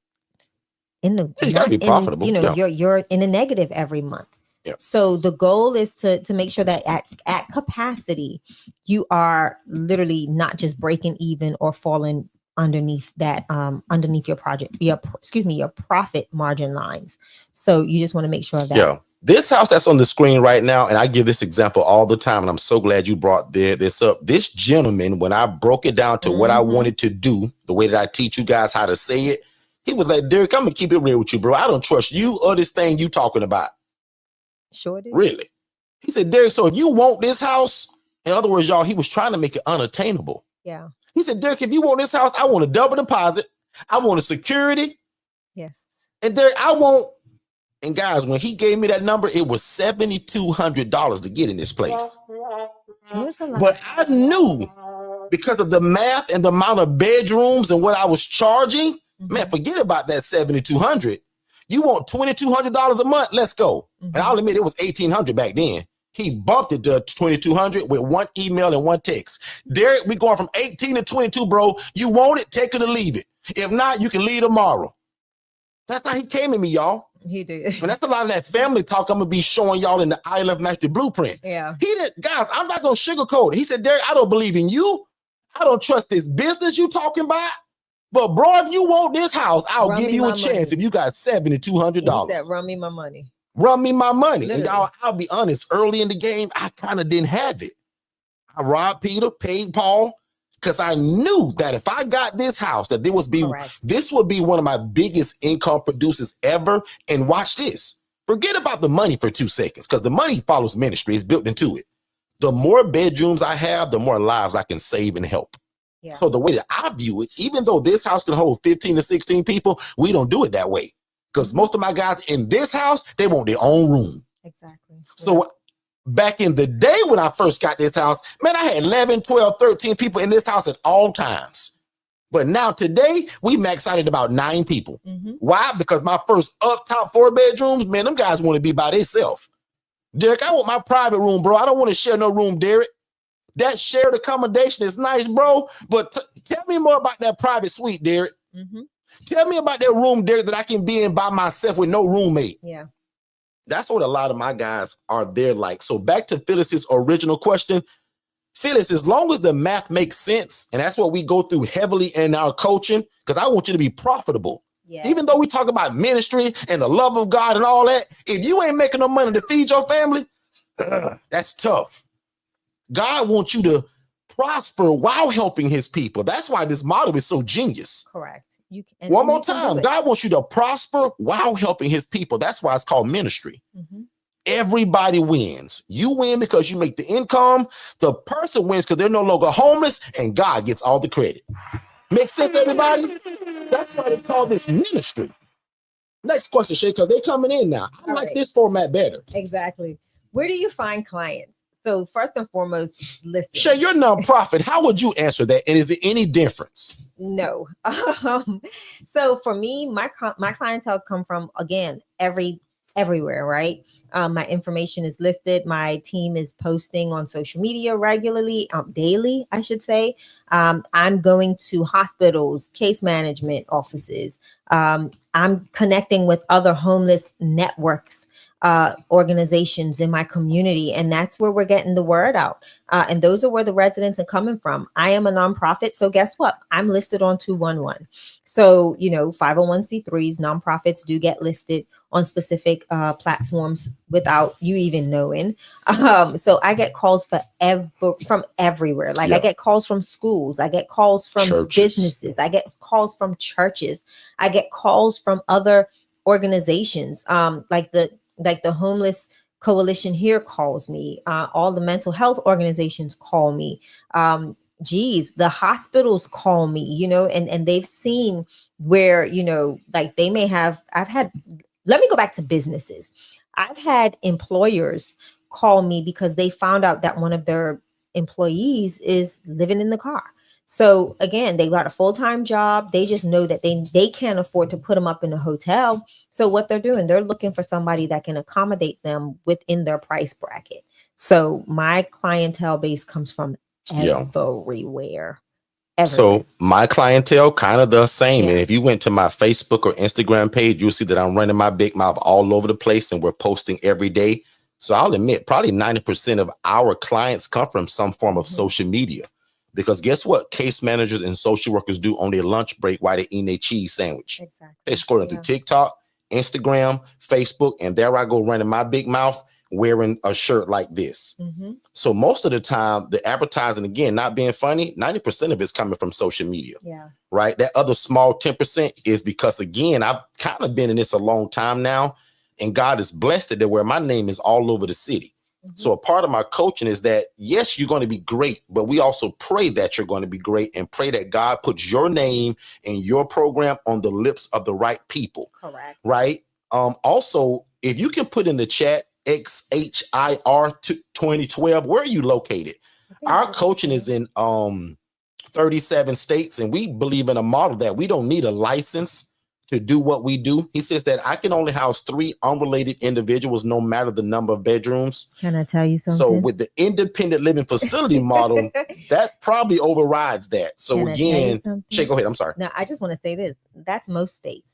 You gotta be profitable. You're in a negative every month. Yeah. So the goal is to make sure that at capacity, you are literally not just breaking even or falling underneath that, underneath your your profit margin lines. So you just want to make sure that. Yeah. This house that's on the screen right now, and I give this example all the time, and I'm so glad you brought this up. This gentleman, when I broke it down to what I wanted to do, the way that I teach you guys how to say it, he was like, Derek, I'm gonna keep it real with you, bro. I don't trust you or this thing you talking about. Sure did. Really? He said, Derek, so if you want this house, in other words, y'all, he was trying to make it unattainable. Yeah. He said, Derek, if you want this house, I want a double deposit. I want a security. Yes. And Derek, and guys, when he gave me that number, it was $7,200 to get in this place. But I knew because of the math and the amount of bedrooms and what I was charging, man, forget about that $7,200. You want $2,200 a month? Let's go. And I'll admit it was $1,800 back then. He bumped it to $2,200 with one email and one text. Derek, we going from 18 to 22, bro. You want it? Take it or leave it. If not, you can leave tomorrow. That's how he came at me, y'all. He did. And that's a lot of that family talk I'm gonna be showing y'all in the ILF Master Blueprint. Yeah. He did, guys, I'm not gonna sugarcoat it. He said, Derek, I don't believe in you. I don't trust this business you talking about. But bro, if you want this house, I'll give you a chance if you got $7,200. He said, run me my money. Run me my money. Literally. And y'all, I'll be honest, early in the game, I kind of didn't have it. I robbed Peter, paid Paul, because I knew that if I got this house, that this would be one of my biggest income producers ever. And watch this. Forget about the money for 2 seconds, because the money follows ministry. It's built into it. The more bedrooms I have, the more lives I can save and help. Yeah. So the way that I view it, even though this house can hold 15 to 16 people, we don't do it that way. Because most of my guys in this house, they want their own room. Exactly. So back in the day when I first got this house, man, I had 11, 12, 13 people in this house at all times. But now today, we max out at about 9 people. Why? Because my first up top 4 bedrooms, man, them guys want to be by themselves. Derek, I want my private room, bro. I don't want to share no room, Derek. That shared accommodation is nice, bro. But tell me more about that private suite, Derek. Tell me about that room, Derek, that I can be in by myself with no roommate. Yeah. That's what a lot of my guys are there like. So back to Phyllis's original question. Phyllis, as long as the math makes sense, and that's what we go through heavily in our coaching, because I want you to be profitable. Yeah. Even though we talk about ministry and the love of God and all that, if you ain't making no money to feed your family, that's tough. God wants you to prosper while helping his people. That's why this model is so genius. Correct. One more time. God wants you to prosper while helping his people. That's why it's called ministry. Mm-hmm. Everybody wins. You win because you make the income. The person wins because they're no longer homeless, and God gets all the credit. Makes sense, everybody? That's why they call this ministry. Next question, Shay, because they're coming in now. I like this format better. Exactly. Where do you find clients? So first and foremost, listen. Shay, you're a nonprofit. How would you answer that? And is it any difference? No. So for me, my clientele come from, again, everywhere, right? My information is listed. My team is posting on social media regularly, daily, I should say. I'm going to hospitals, case management offices. I'm connecting with other homeless networks, organizations in my community, and that's where we're getting the word out. And those are where the residents are coming from. I am a nonprofit, so guess what? I'm listed on 211. So, 501c3s, nonprofits do get listed on specific platforms without you even knowing. So I get calls from everywhere. Like I get calls from schools, I get calls from businesses, I get calls from churches, I get calls from other organizations, like the homeless coalition here calls me. All the mental health organizations call me. The hospitals call me, and they've seen where, like they may have, let me go back to businesses. I've had employers call me because they found out that one of their employees is living in the car. So again, they got a full-time job. They just know that they can't afford to put them up in a hotel. So what they're doing, they're looking for somebody that can accommodate them within their price bracket. So my clientele base comes from everywhere. So my clientele kind of the same. And if you went to my Facebook or Instagram page, you'll see that I'm running my big mouth all over the place and we're posting every day. So I'll admit probably 90% of our clients come from some form of social media. Because guess what case managers and social workers do on their lunch break while they're eating their cheese sandwich? Exactly. They're scrolling through TikTok, Instagram, Facebook, and there I go running my big mouth wearing a shirt like this. So most of the time, the advertising, again, not being funny, 90% of it's coming from social media. Right? That other small 10% is because, again, I've kind of been in this a long time now, and God has blessed it where my name is all over the city. So a part of my coaching is that, yes, you're going to be great, but we also pray that you're going to be great and pray that God puts your name and your program on the lips of the right people. Correct. Right? Also, if you can put in the chat, XHIR 2012, where are you located? Our coaching is in 37 states, and we believe in a model that we don't need a license to do what we do. He says that I can only house 3 unrelated individuals, no matter the number of bedrooms. Can I tell you something? So with the independent living facility model, that probably overrides that. So again, Shay, go ahead. I'm sorry. Now, I just want to say this. That's most states.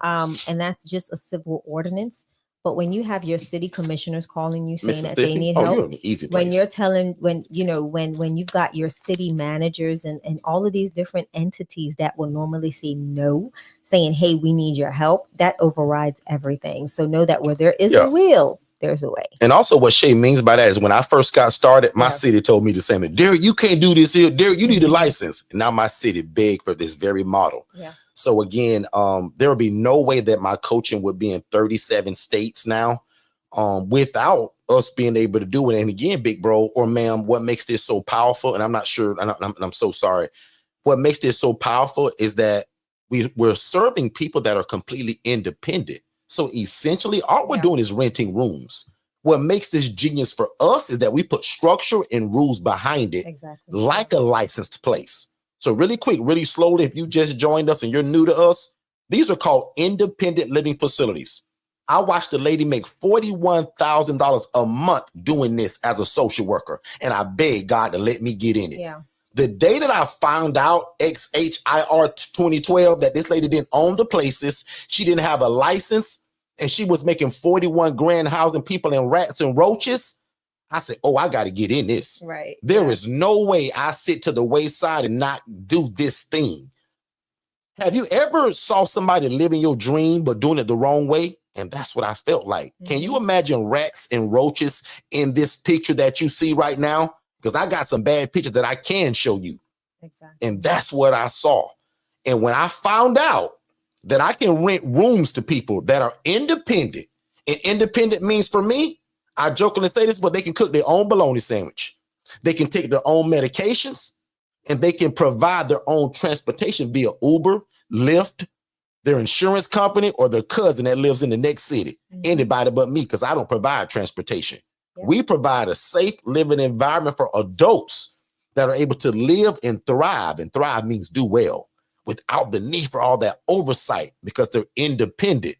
And that's just a civil ordinance. But when you have your city commissioners calling you saying that they need help, when you're telling, when you've got your city managers and all of these different entities that will normally say no, saying, hey, we need your help, that overrides everything. So know that where there is a will, there's a way. And also what Shay means by that is when I first got started, my city told me the same thing. Derek, you can't do this here. Derek, you need a license. And now my city begged for this very model. So again, there will be no way that my coaching would be in 37 states now without us being able to do it. And again, big bro or ma'am, what makes this so powerful, and I'm not sure, I'm so sorry. What makes this so powerful is that we're serving people that are completely independent. So essentially, all we're doing is renting rooms. What makes this genius for us is that we put structure and rules behind it, like a licensed place. So really quick, really slowly, if you just joined us and you're new to us, these are called independent living facilities. I watched a lady make $41,000 a month doing this as a social worker, and I begged God to let me get in it. The day that I found out, XHIR 2012, that this lady didn't own the places, she didn't have a license, and she was making 41 grand housing people in rats and roaches, I said, oh, I got to get in this. There is no way I sit to the wayside and not do this thing. Have you ever saw somebody living your dream but doing it the wrong way? And that's what I felt like. Can you imagine rats and roaches in this picture that you see right now? Because I got some bad pictures that I can show you. Exactly. And that's what I saw. And when I found out that I can rent rooms to people that are independent, and independent means for me, I jokingly say this, but they can cook their own bologna sandwich. They can take their own medications, and they can provide their own transportation via Uber, Lyft, their insurance company, or their cousin that lives in the next city. Anybody but me, because I don't provide transportation. Yeah. We provide a safe living environment for adults that are able to live and thrive. And thrive means do well without the need for all that oversight because they're independent.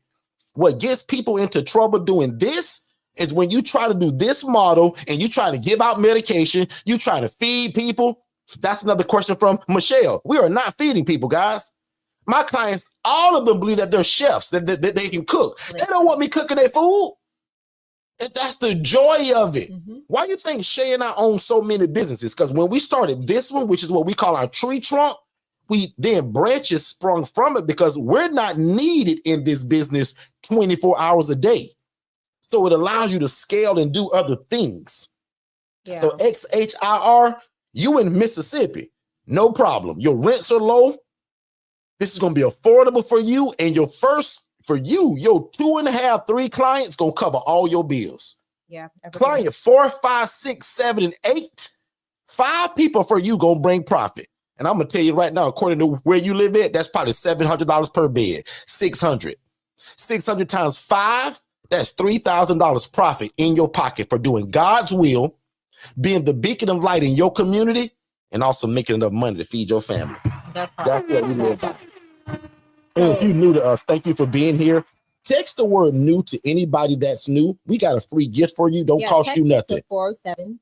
What gets people into trouble doing this is when you try to do this model and you try to give out medication, you trying to feed people. That's another question from Michelle. We are not feeding people, guys. My clients, all of them believe that they're chefs, that they can cook. They don't want me cooking their food. And that's the joy of it. Why do you think Shay and I own so many businesses? Because when we started this one, which is what we call our tree trunk, we then branches sprung from it because we're not needed in this business 24 hours a day. So it allows you to scale and do other things. Yeah. So XHIR, you in Mississippi, no problem. Your rents are low. This is going to be affordable for you. And your 2.5, 3 clients going to cover all your bills. Yeah. Client 4, 5, 6, 7, and 8, 5 people for you going to bring profit. And I'm going to tell you right now, according to where you live at, that's probably $700 per bed, 600 times 5, that's $3,000 profit in your pocket for doing God's will, being the beacon of light in your community, and also making enough money to feed your family. That's what we live by. And if you're new to us, thank you for being here. Text the word new to anybody that's new. We got a free gift for you. Don't cost you nothing. 407.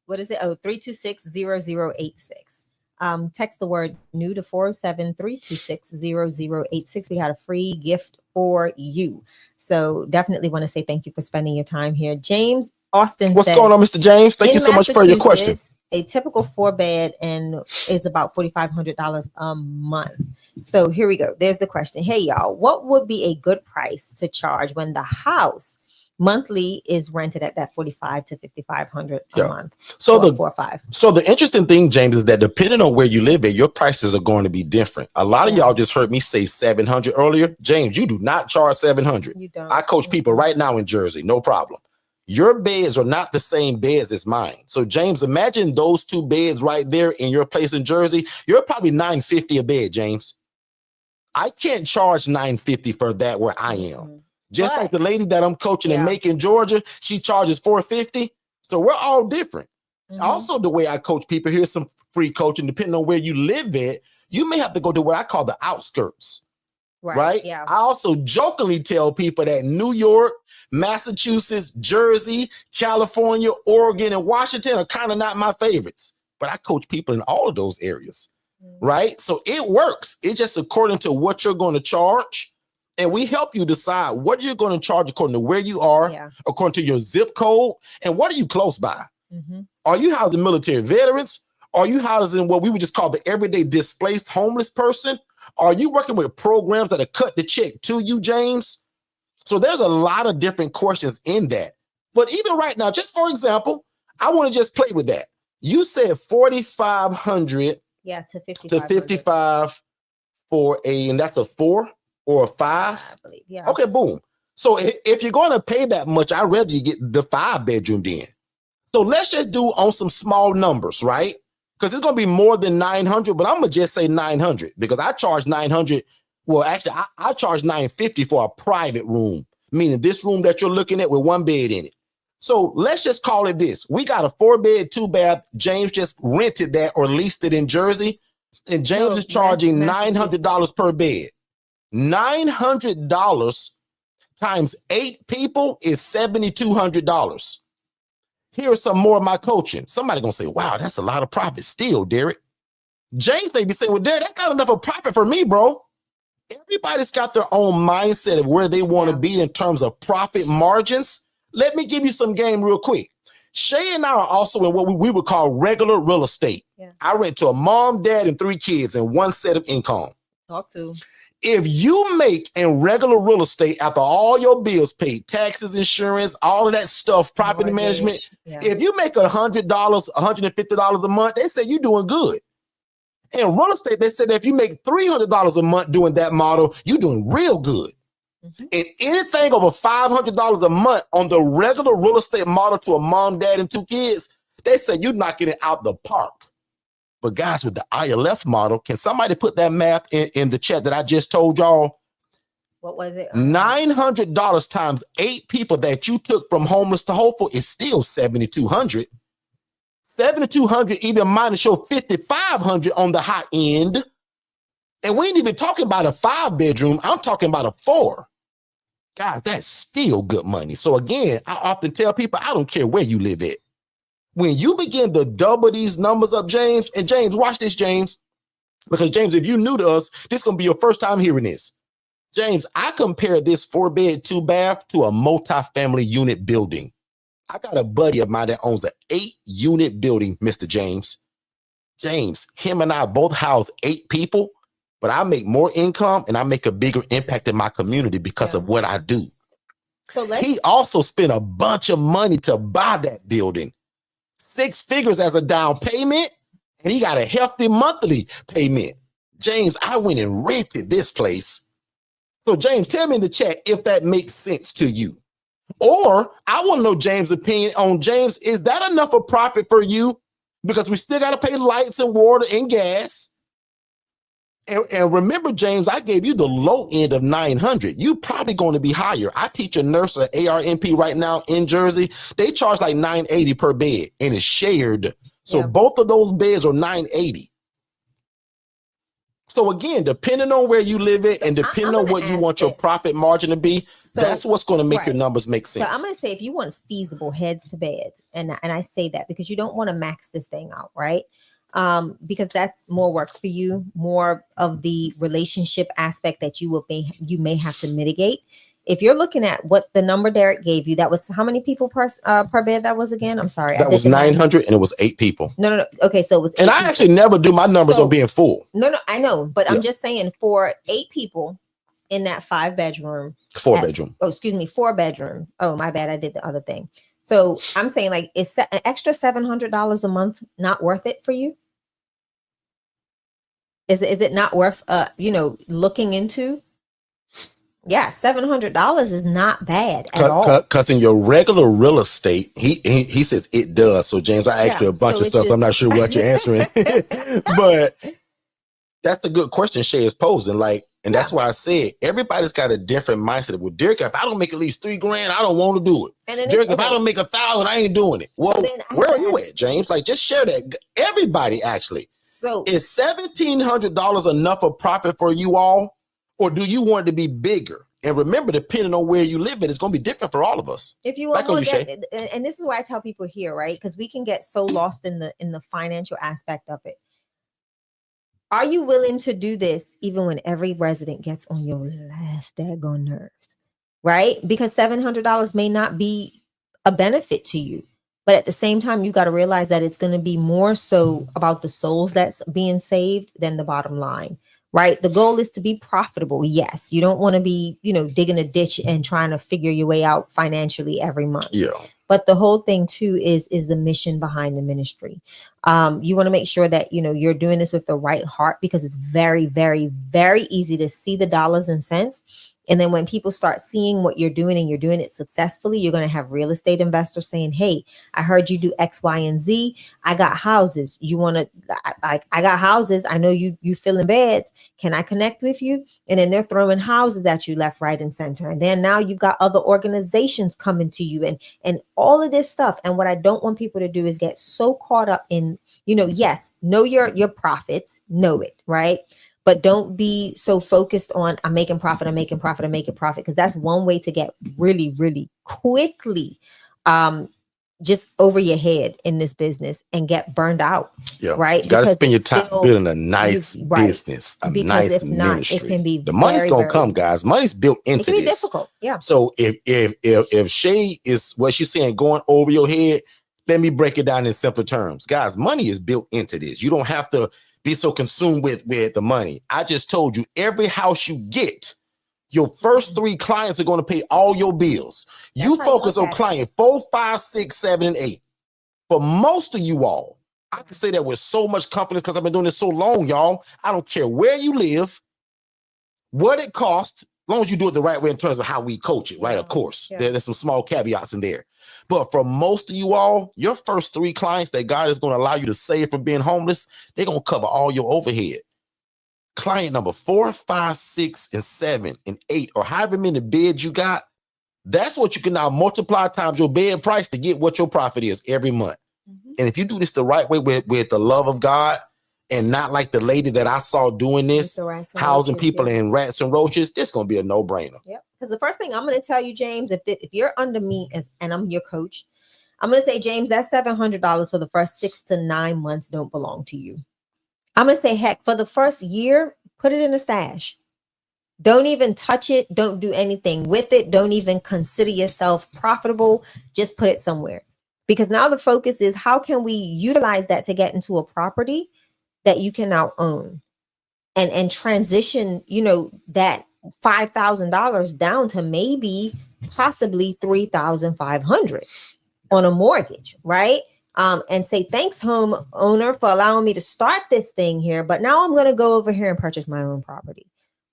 What is it? Oh, 326-0086. Text the word new to 407-326-0086. We had a free gift for you. So definitely want to say thank you for spending your time here. James Austin. What's going on, Mr. James? Thank you so much for your question. A typical 4-bed and is about $4,500 a month. So here we go. There's the question. Hey, y'all, what would be a good price to charge when the house monthly is rented at that $4,500 to $5,500 a month? So the 4 or 5. So the interesting thing, James, is that depending on where you live at, your prices are going to be different. A lot of y'all just heard me say $700 earlier. James, you do not charge $700. You don't. I coach people right now in Jersey, no problem. Your beds are not the same beds as mine. So James, imagine those 2 beds right there in your place in Jersey. You're probably $950 a bed, James. I can't charge $950 for that where I am. Just like the lady that I'm coaching in Macon, Georgia, she charges $450. So we're all different. Also, the way I coach people, here's some free coaching. Depending on where you live at, you may have to go to what I call the outskirts. Right? Yeah. I also jokingly tell people that New York, Massachusetts, Jersey, California, Oregon, and Washington are kind of not my favorites. But I coach people in all of those areas. Right? So it works. It's just according to what you're going to charge. And we help you decide what you're going to charge according to where you are, according to your zip code, and what are you close by? Are you housing military veterans? Are you housing what we would just call the everyday displaced homeless person? Are you working with programs that are cut the check to you, James? So there's a lot of different questions in that. But even right now, just for example, I want to just play with that. You said 4,500 to 55 for and that's a 4 or a 5? I believe, Okay, boom. So if you're going to pay that much, I'd rather you get the 5-bedroom then. So let's just do on some small numbers, right? Because it's going to be more than 900, but I'm going to just say 900 because I charge 900. Well, actually, I charge 950 for a private room, meaning this room that you're looking at with 1 bed in it. So let's just call it this. We got a 4-bed, 2-bath. James just rented that or leased it in Jersey. And James is charging $900 per bed. $900 times 8 people is $7,200. Here's some more of my coaching. Somebody gonna say, wow, that's a lot of profit still, Derek. James may be saying, well, Derek, that's not enough of profit for me, bro. Everybody's got their own mindset of where they want to be in terms of profit margins. Let me give you some game real quick. Shay and I are also in what we would call regular real estate. I rent to a mom, dad, and 3 kids and 1 set of income. Talk to. If you make in regular real estate after all your bills paid, taxes, insurance, all of that stuff, property management, if you make $100, $150 a month, they say you're doing good. In real estate, they said that if you make $300 a month doing that model, you're doing real good. And anything over $500 a month on the regular real estate model to a mom, dad, and 2 kids, they say you're knocking it out the park. But guys, with the ILF model, can somebody put that math in the chat that I just told y'all? What was it? $900 times 8 people that you took from homeless to hopeful is still $7,200. $7,200 even minus your $5,500 on the high end. And we ain't even talking about a 5-bedroom. I'm talking about a 4. God, that's still good money. So again, I often tell people, I don't care where you live at. When you begin to double these numbers up, James, and James, watch this, James, because James, if you're new to us, this is going to be your first time hearing this. James, I compare this 4-bed, 2-bath to a multifamily unit building. I got a buddy of mine that owns an 8-unit building, Mr. James. James, him and I both house 8 people, but I make more income and I make a bigger impact in my community because of what I do. So he also spent a bunch of money to buy that building. 6 figures as a down payment, and he got a hefty monthly payment. James, I went and rented this place. So James, tell me in the chat if that makes sense to you. Or I want to know James' opinion on, James, is that enough of profit for you? Because we still got to pay lights and water and gas. And remember, James, I gave you the low end of 900. You probably going to be higher. I teach a nurse at ARNP right now in Jersey. They charge like $980 per bed, and it's shared. So both of those beds are $980. So again, depending on where you live at and depending on what you want your profit margin to be, that's what's going to make your numbers make sense. So I'm going to say, if you want feasible heads to beds, and I say that because you don't want to max this thing out, right? Because that's more work for you, more of the relationship aspect that you may have to mitigate. If you're looking at what the number Derek gave you, that was how many people per bed that was again? I'm sorry. That was 900 and it was 8 people. No. Okay, so it was 8 and I people. Actually never do my numbers on being full. No, I know. But I'm just saying for 8 people in that 5-bedroom. 4-bedroom. Oh, excuse me, 4-bedroom. Oh, my bad. I did the other thing. So I'm saying, like, is an extra $700 a month not worth it for you? Is it not worth looking into? Yeah, $700 is not bad at all. Cutting your regular real estate, he says it does. So James, I asked you a bunch of stuff. So I'm not sure what you're answering, but that's a good question Shay is posing. And that's why I said everybody's got a different mindset. Well, Derek, if I don't make at least $3,000, I don't want to do it. Derek, if I don't make 1,000, I ain't doing it. Well, where are you at, James? Just share that. Everybody actually. So is $1,700 enough of profit for you all, or do you want it to be bigger? And remember, depending on where you live, it's going to be different for all of us. If you want more, and this is why I tell people here, right? Because we can get so lost in the financial aspect of it. Are you willing to do this even when every resident gets on your last daggone nerves, right? Because $700 may not be a benefit to you. But at the same time, you got to realize that it's going to be more so about the souls that's being saved than the bottom line, right? The goal is to be profitable. Yes. You don't want to be, digging a ditch and trying to figure your way out financially every month. Yeah. But the whole thing too is the mission behind the ministry. You want to make sure that, you're doing this with the right heart, because it's very, very, very easy to see the dollars and cents. And then when people start seeing what you're doing and you're doing it successfully, you're going to have real estate investors saying, hey, I heard you do X, Y, and Z. I got houses. You want to, I got houses. I know you filling beds. Can I connect with you? And then they're throwing houses at you left, right, and center. And then now you've got other organizations coming to you and all of this stuff. And what I don't want people to do is get so caught up in, yes, know your profits, know it, right? But don't be so focused on I'm making profit, because that's one way to get really, really quickly just over your head in this business and get burned out. Yeah. Right. You got to spend your time building a nice business, a nice ministry. It can be the money's going to come, guys. Money's built into this. It can be difficult. Yeah. So if Shay is what she's saying going over your head, let me break it down in simple terms. Guys, money is built into this. You don't have to be so consumed with the money. I just told you, every house you get, your first 3 clients are going to pay all your bills. You focus on client 4, 5, 6, 7, and 8. For most of you all, I can say that with so much confidence because I've been doing this so long, y'all. I don't care where you live, what it costs, as long as you do it the right way in terms of how we coach it, right? Of course, there's some small caveats in there. But for most of you all, your first 3 clients that God is going to allow you to save from being homeless, they're going to cover all your overhead. Client number 4, 5, 6, and 7, and 8, or however many beds you got, that's what you can now multiply times your bed price to get what your profit is every month. And if you do this the right way with the love of God, and not like the lady that I saw doing this, housing people in rats and roaches, this is going to be a no-brainer. Yep. Because the first thing I'm going to tell you, James, if you're under me and I'm your coach, I'm going to say, James, that $700 for the first 6 to 9 months don't belong to you. I'm going to say, heck, for the first year, put it in a stash. Don't even touch it. Don't do anything with it. Don't even consider yourself profitable. Just put it somewhere. Because now the focus is, how can we utilize that to get into a property that you can now own and transition, that $5,000 down to maybe possibly $3,500 on a mortgage, right? And say, thanks, homeowner, for allowing me to start this thing here, but now I'm going to go over here and purchase my own property,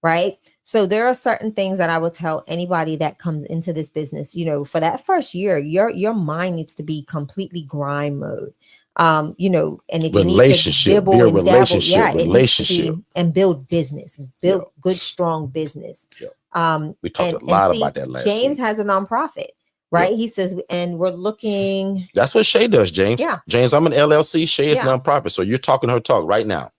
right? So there are certain things that I would tell anybody that comes into this business, for that first year, your mind needs to be completely grind mode. And if you need to dibble and dabble, relationship, and build business, good, strong business. We talked a lot about that last James week. has a nonprofit, right? He says, and we're looking. That's what Shay does, James. Yeah. James, I'm an LLC. Shay is nonprofit. So you're talking her talk right now.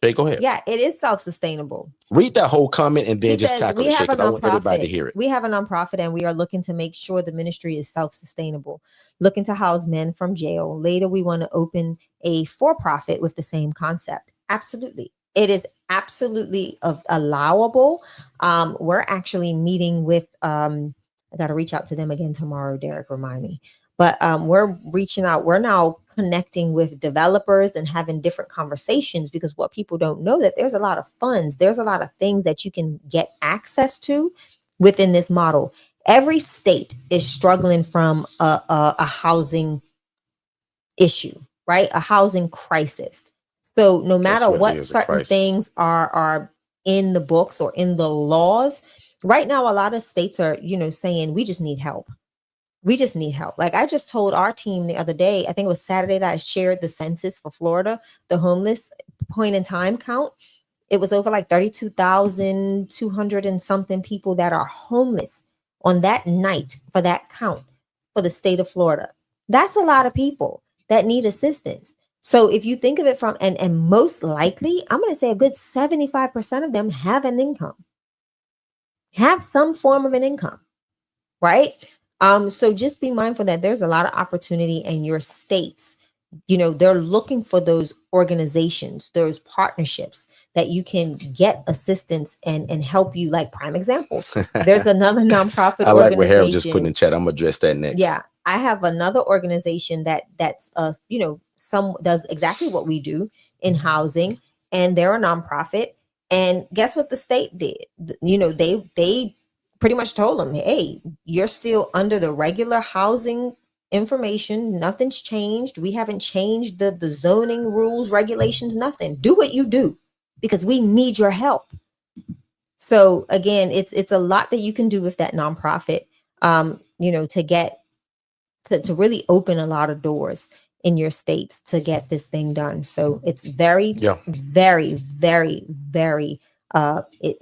Shay, go ahead. Yeah, it is self-sustainable. Read that whole comment and then just tackle it, Shay, because I want everybody to hear it. We have a nonprofit and we are looking to make sure the ministry is self-sustainable, looking to house men from jail. Later, we want to open a for-profit with the same concept. Absolutely. It is absolutely allowable. We're actually meeting with, I got to reach out to them again tomorrow. Derek, remind me. But we're reaching out. We're now connecting with developers and having different conversations, because what people don't know, that there's a lot of funds. There's a lot of things that you can get access to within this model. Every state is struggling from a housing issue, right? A housing crisis. So no matter what certain things are in the books or in the laws, right now, a lot of states are, saying we just need help. We just need help. Like I just told our team the other day, I think it was Saturday, that I shared the census for Florida, the homeless point in time count. It was over like 32,200 and something people that are homeless on that night for that count for the state of Florida. That's a lot of people that need assistance. So if you think of it from, and most likely, I'm going to say a good 75% of them have an income, have some form of an income, right? So just be mindful that there's a lot of opportunity in your states. They're looking for those organizations, those partnerships that you can get assistance and help you. Like prime example, there's another nonprofit I like organization. what Harold just put in the chat. I'm gonna address that next. Yeah, I have another organization that's some does exactly what we do in housing, and they're a nonprofit. And guess what the state did? They pretty much told them, hey, you're still under the regular housing information. Nothing's changed. We haven't changed the zoning rules, regulations, nothing. Do what you do, because we need your help. So again, it's a lot that you can do with that nonprofit, to get to really open a lot of doors in your states to get this thing done. So it's very, very, very, very,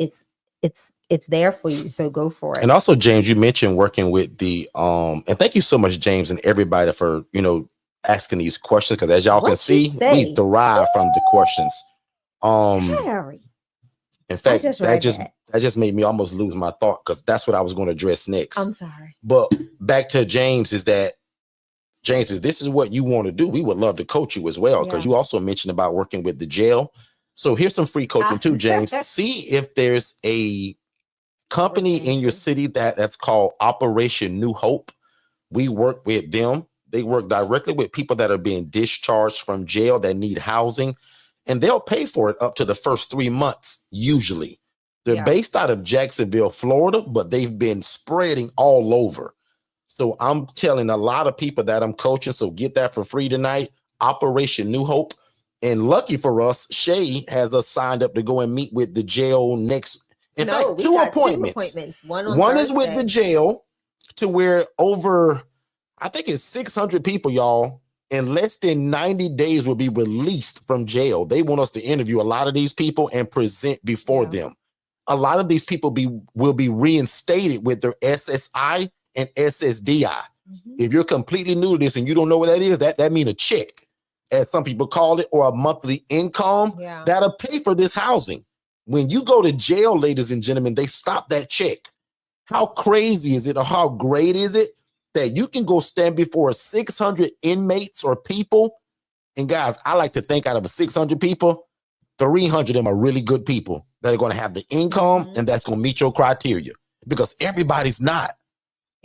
it's there for you. So go for it. And also, James, you mentioned working with the and thank you so much, James, and everybody for asking these questions, because as y'all can see, we thrive from the questions. Harry, in fact, that just made me almost lose my thought, because that's what I was going to address next. I'm sorry. But back to James, is that James, if this is what you want to do, we would love to coach you as well, because you also mentioned about working with the jail. So here's some free coaching too, James. See if there's a company in your city that's called Operation New Hope. We work with them. They work directly with people that are being discharged from jail that need housing. and they'll pay for it up to the first 3 months. Usually they're based out of Jacksonville, Florida, but they've been spreading all over. So I'm telling a lot of people that I'm coaching. So get that for free tonight. Operation New Hope. And lucky for us, Shay has us signed up to go and meet with the jail next. In fact, two appointments. One is with the jail, to where over, I think it's 600 people, y'all, in less than 90 days will be released from jail. They want us to interview a lot of these people and present before them. A lot of these people will be reinstated with their SSI and SSDI. If you're completely new to this and you don't know what that is, that means a check, as some people call it, or a monthly income that'll pay for this housing. When you go to jail, ladies and gentlemen, they stop that check. How crazy is it, or how great is it that you can go stand before 600 inmates or people? And guys, I like to think out of 600 people, 300 of them are really good people that are going to have the income and that's going to meet your criteria, because everybody's not.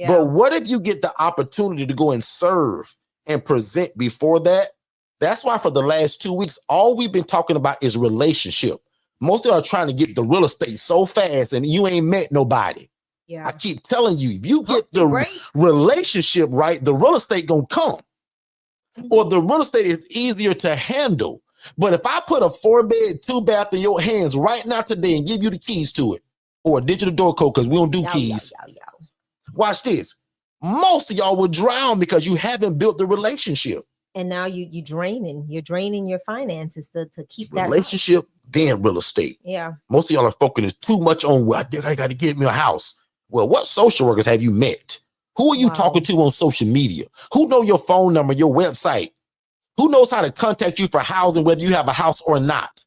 But what if you get the opportunity to go and serve and present before that? That's why for the last 2 weeks, all we've been talking about is relationship. Most of y'all are trying to get the real estate so fast and you ain't met nobody. I keep telling you, if you get the relationship right, the real estate gonna come. Or the real estate is easier to handle. But if I put a 4-bed, 2-bath in your hands right now today and give you the keys to it, or a digital door code, because we don't do keys. Watch this. Most of y'all will drown because you haven't built the relationship. And now you're draining your finances to keep that relationship, then real estate. Most of y'all are focusing too much on, well, I got to get me a house. Well, what social workers have you met? Who are you talking to on social media? Who know your phone number, your website? Who knows how to contact you for housing, whether you have a house or not?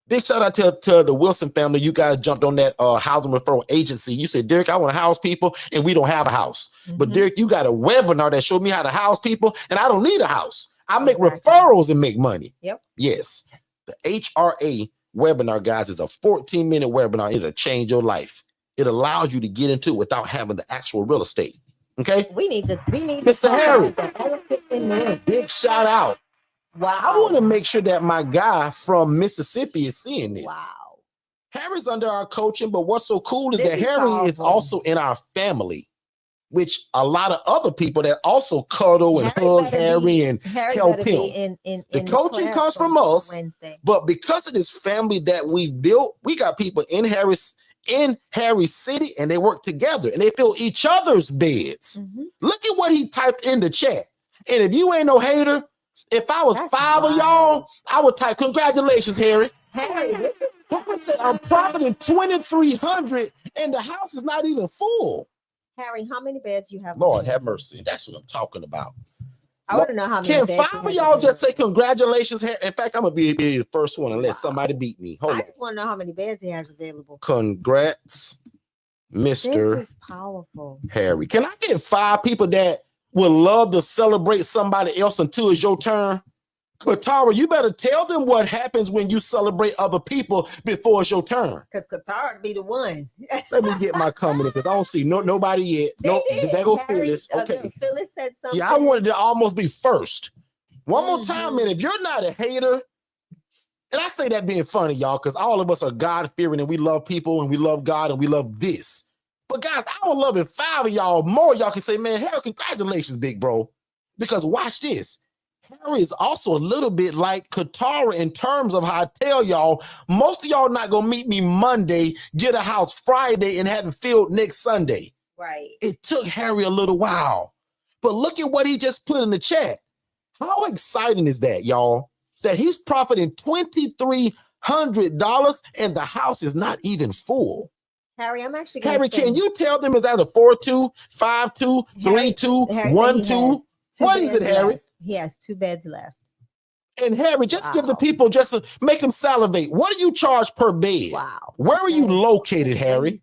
Big shout out to the Wilson family. You guys jumped on that housing referral agency. You said, Derek, I want to house people, and we don't have a house. But Derek, you got a webinar that showed me how to house people, and I don't need a house. I make referrals and make money. Yes. The HRA webinar, guys, is a 14-minute webinar. It'll change your life. It allows you to get into it without having the actual real estate. Okay? We need Mr. Harry. Big shout out. I want to make sure that my guy from Mississippi is seeing this. Harry's under our coaching, but what's so cool is that Harry is also in our family, which a lot of other people that also cuddle and hug Harry and help him. The coaching comes from us, but because of this family that we've built, we got people in Harry City, and they work together and they fill each other's beds. Look at what he typed in the chat. And if you ain't no hater, if I was five of y'all, I would type, congratulations, Harry. Harry said, I'm profiting 2,300 and the house is not even full. Harry, how many beds you have? Lord have mercy. That's what I'm talking about. I want to know how many Can beds 5 of y'all just say congratulations, Harry? In fact, I'm going to be the first one unless somebody beat me. Hold on. I just want to know how many beds he has available. Congrats, Mr. This is powerful. Harry. Can I get 5 people that would love to celebrate somebody else until it's your turn? Katara, you better tell them what happens when you celebrate other people before it's your turn. Because Katara would be the one. Let me get my comment because I don't see nobody yet. They go Phyllis. Okay. Phyllis said something. Yeah, I wanted to almost be first. One more time, man. If you're not a hater, and I say that being funny, y'all, because all of us are God-fearing and we love people and we love God and we love this. But guys, I would love if 5 of y'all, more y'all can say, man, Harry, congratulations, big bro. Because watch this. Harry is also a little bit like Katara in terms of how I tell y'all, most of y'all not going to meet me Monday, get a house Friday, and have it filled next Sunday. Right. It took Harry a little while. But look at what he just put in the chat. How exciting is that, y'all? That he's profiting $2,300 and the house is not even full. Harry, I'm actually Harry, can you tell them is that a 4-2, 5-2, 3-2, 1-2? What is it, Harry? He has 2 beds left. And Harry, just give the people, just make them salivate. What do you charge per bed? Wow. Where are you located, Harry?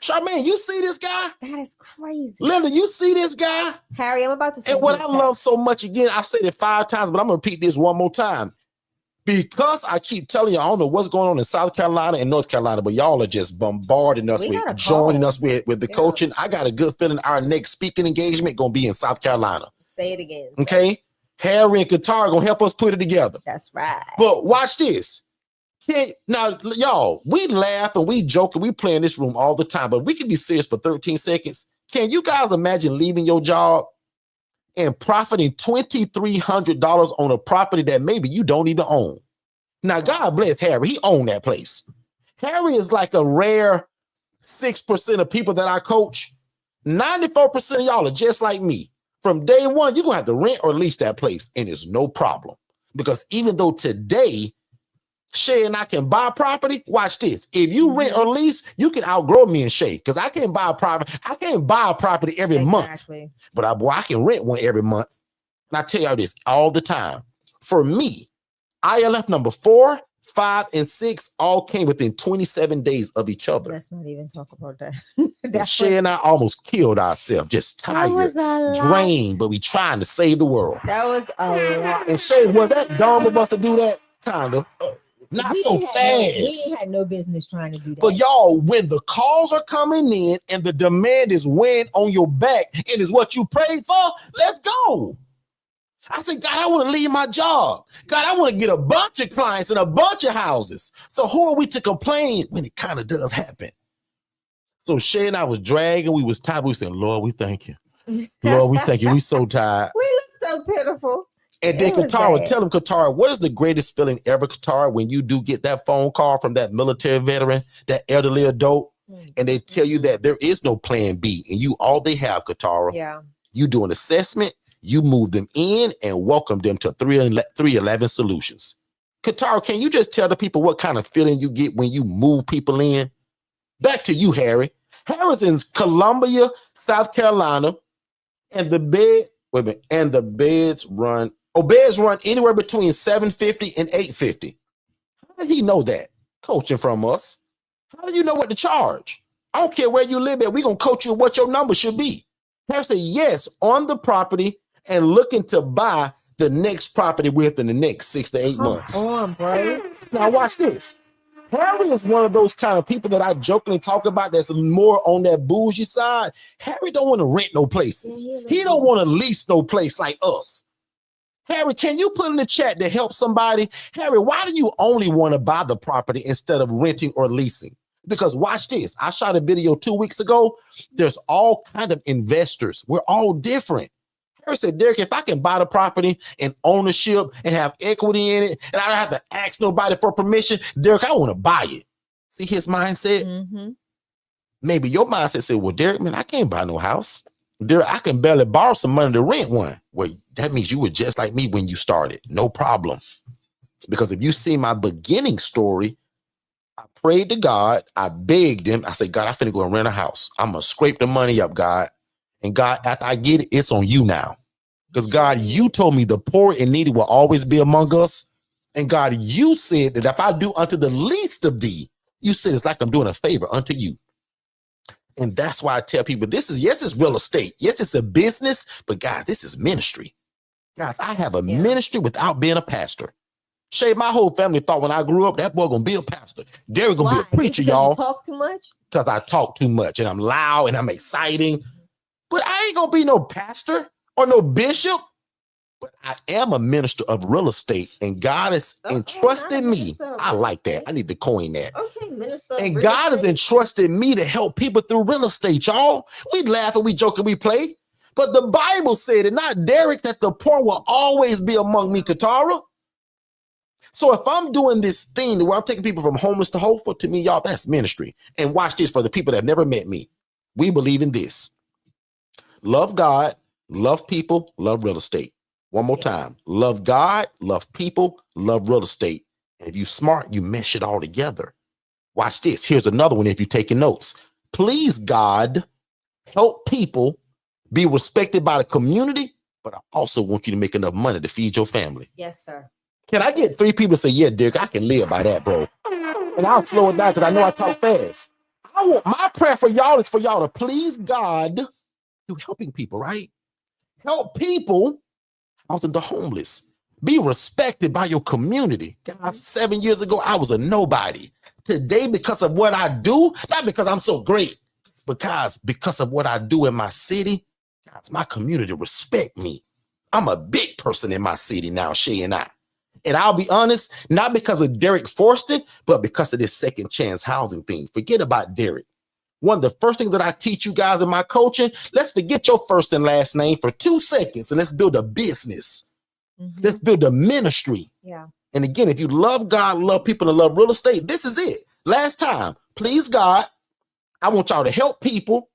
Charmaine, you see this guy? That is crazy. Linda, you see this guy? Harry, I'm about to say. And what I love so much, again, I've said it 5 times, but I'm going to repeat this one more time. Because I keep telling you, I don't know what's going on in South Carolina and North Carolina, but y'all are just bombarding us with joining us with the coaching. I got a good feeling our next speaking engagement going to be in South Carolina. Say it again. Okay? Harry and Qatar gonna help us put it together. That's right. But watch this. Now, y'all, we laugh and we joke and we play in this room all the time, but we can be serious for 13 seconds. Can you guys imagine leaving your job and profiting $2,300 on a property that maybe you don't even own? Now, God bless Harry. He owned that place. Harry is like a rare 6% of people that I coach. 94% of y'all are just like me. From day one, you're going to have to rent or lease that place, and it's no problem. Because even though today, Shay and I can buy property, watch this. If you rent or lease, you can outgrow me and Shay, because I can't buy a property. I can't buy a property every month. But I can rent one every month. And I tell y'all this all the time. For me, ILF number 4, 5, and 6 all came within 27 days of each other. Let's not even talk about that. Shay and I almost killed ourselves, just tired, drained, but we trying to save the world. That was a lot. And Shay, was that dumb of us to do that? Kind of. Not so fast. We had no business trying to do that. But y'all, when the calls are coming in and the demand is weighing on your back and is what you prayed for, let's go. I said, God, I want to leave my job. God, I want to get a bunch of clients and a bunch of houses. So who are we to complain when it kind of does happen? So Shay and I was dragging. We was tired. We said, Lord, we thank you. Lord, we thank you. We so tired. We look so pitiful. And then Katara, tell him, Katara, what is the greatest feeling ever, Katara, when you do get that phone call from that military veteran, that elderly adult, and they tell you that there is no plan B, and you all they have, Katara. Yeah. You do an assessment, you move them in and welcome them to 311 Solutions. Katara, can you just tell the people what kind of feeling you get when you move people in? Back to you, Harry. Harry's in Columbia, South Carolina, and the beds run anywhere between $750 and $850. How did he know that? Coaching from us. How do you know what to charge? I don't care where you live at. We're going to coach you what your number should be. Harry said, yes, on the property and looking to buy the next property within the next 6 to 8 months. Come on, bro. Now watch this. Harry is one of those kind of people that I jokingly talk about that's more on that bougie side. Harry don't want to rent no places. He don't want to lease no place like us. Harry, can you put in the chat to help somebody? Harry, why do you only want to buy the property instead of renting or leasing? Because watch this. I shot a video 2 weeks ago. There's all kind of investors. We're all different. Harry said, Derek, if I can buy the property and ownership and have equity in it, and I don't have to ask nobody for permission, Derek, I want to buy it. See his mindset? Mm-hmm. Maybe your mindset said, well, Derek, man, I can't buy no house. Derek, I can barely borrow some money to rent one. Well, that means you were just like me when you started. No problem. Because if you see my beginning story, I prayed to God. I begged him. I said, God, I finna go and rent a house. I'm going to scrape the money up, God. And God, after I get it, it's on you now. Because God, you told me the poor and needy will always be among us. And God, you said that if I do unto the least of thee, you said it's like I'm doing a favor unto you. And that's why I tell people this is, yes, it's real estate. Yes, it's a business, but guys, this is ministry. Guys, I have a ministry without being a pastor. Shay, my whole family thought when I grew up, that boy gonna be a pastor. Derek gonna be a preacher, y'all. You talk too much? Because I talk too much and I'm loud and I'm exciting. But I ain't gonna be no pastor or no bishop. But I am a minister of real estate, and God has entrusted me. I like that. I need to coin that. Okay, minister. And God has entrusted me to help people through real estate, y'all. We laugh and we joke and we play. But the Bible said, and not Derek, that the poor will always be among me, Katara. So if I'm doing this thing where I'm taking people from homeless to hopeful, to me, y'all, that's ministry. And watch this for the people that have never met me. We believe in this. Love God, love people, love real estate. One more time. Love God, love people, love real estate. And if you're smart, you mesh it all together. Watch this. Here's another one if you're taking notes. Please, God, help people be respected by the community, but I also want you to make enough money to feed your family. Yes, sir. Can I get 3 people to say, yeah, Derek, I can live by that, bro? And I'll slow it down because I know I talk fast. My prayer for y'all is for y'all to please God through helping people, right? Help people. I was the homeless. Be respected by your community. Guys, 7 years ago, I was a nobody. Today, because of what I do, not because I'm so great, because of what I do in my city, guys, my community respect me. I'm a big person in my city now, Shay and I. And I'll be honest, not because of Derek Forston, but because of this second chance housing thing. Forget about Derek. One of the first things that I teach you guys in my coaching, let's forget your first and last name for 2 seconds and let's build a business. Let's build a ministry. Yeah. And again, if you love God, love people, and love real estate, this is it. Last time, please God, I want y'all to help people.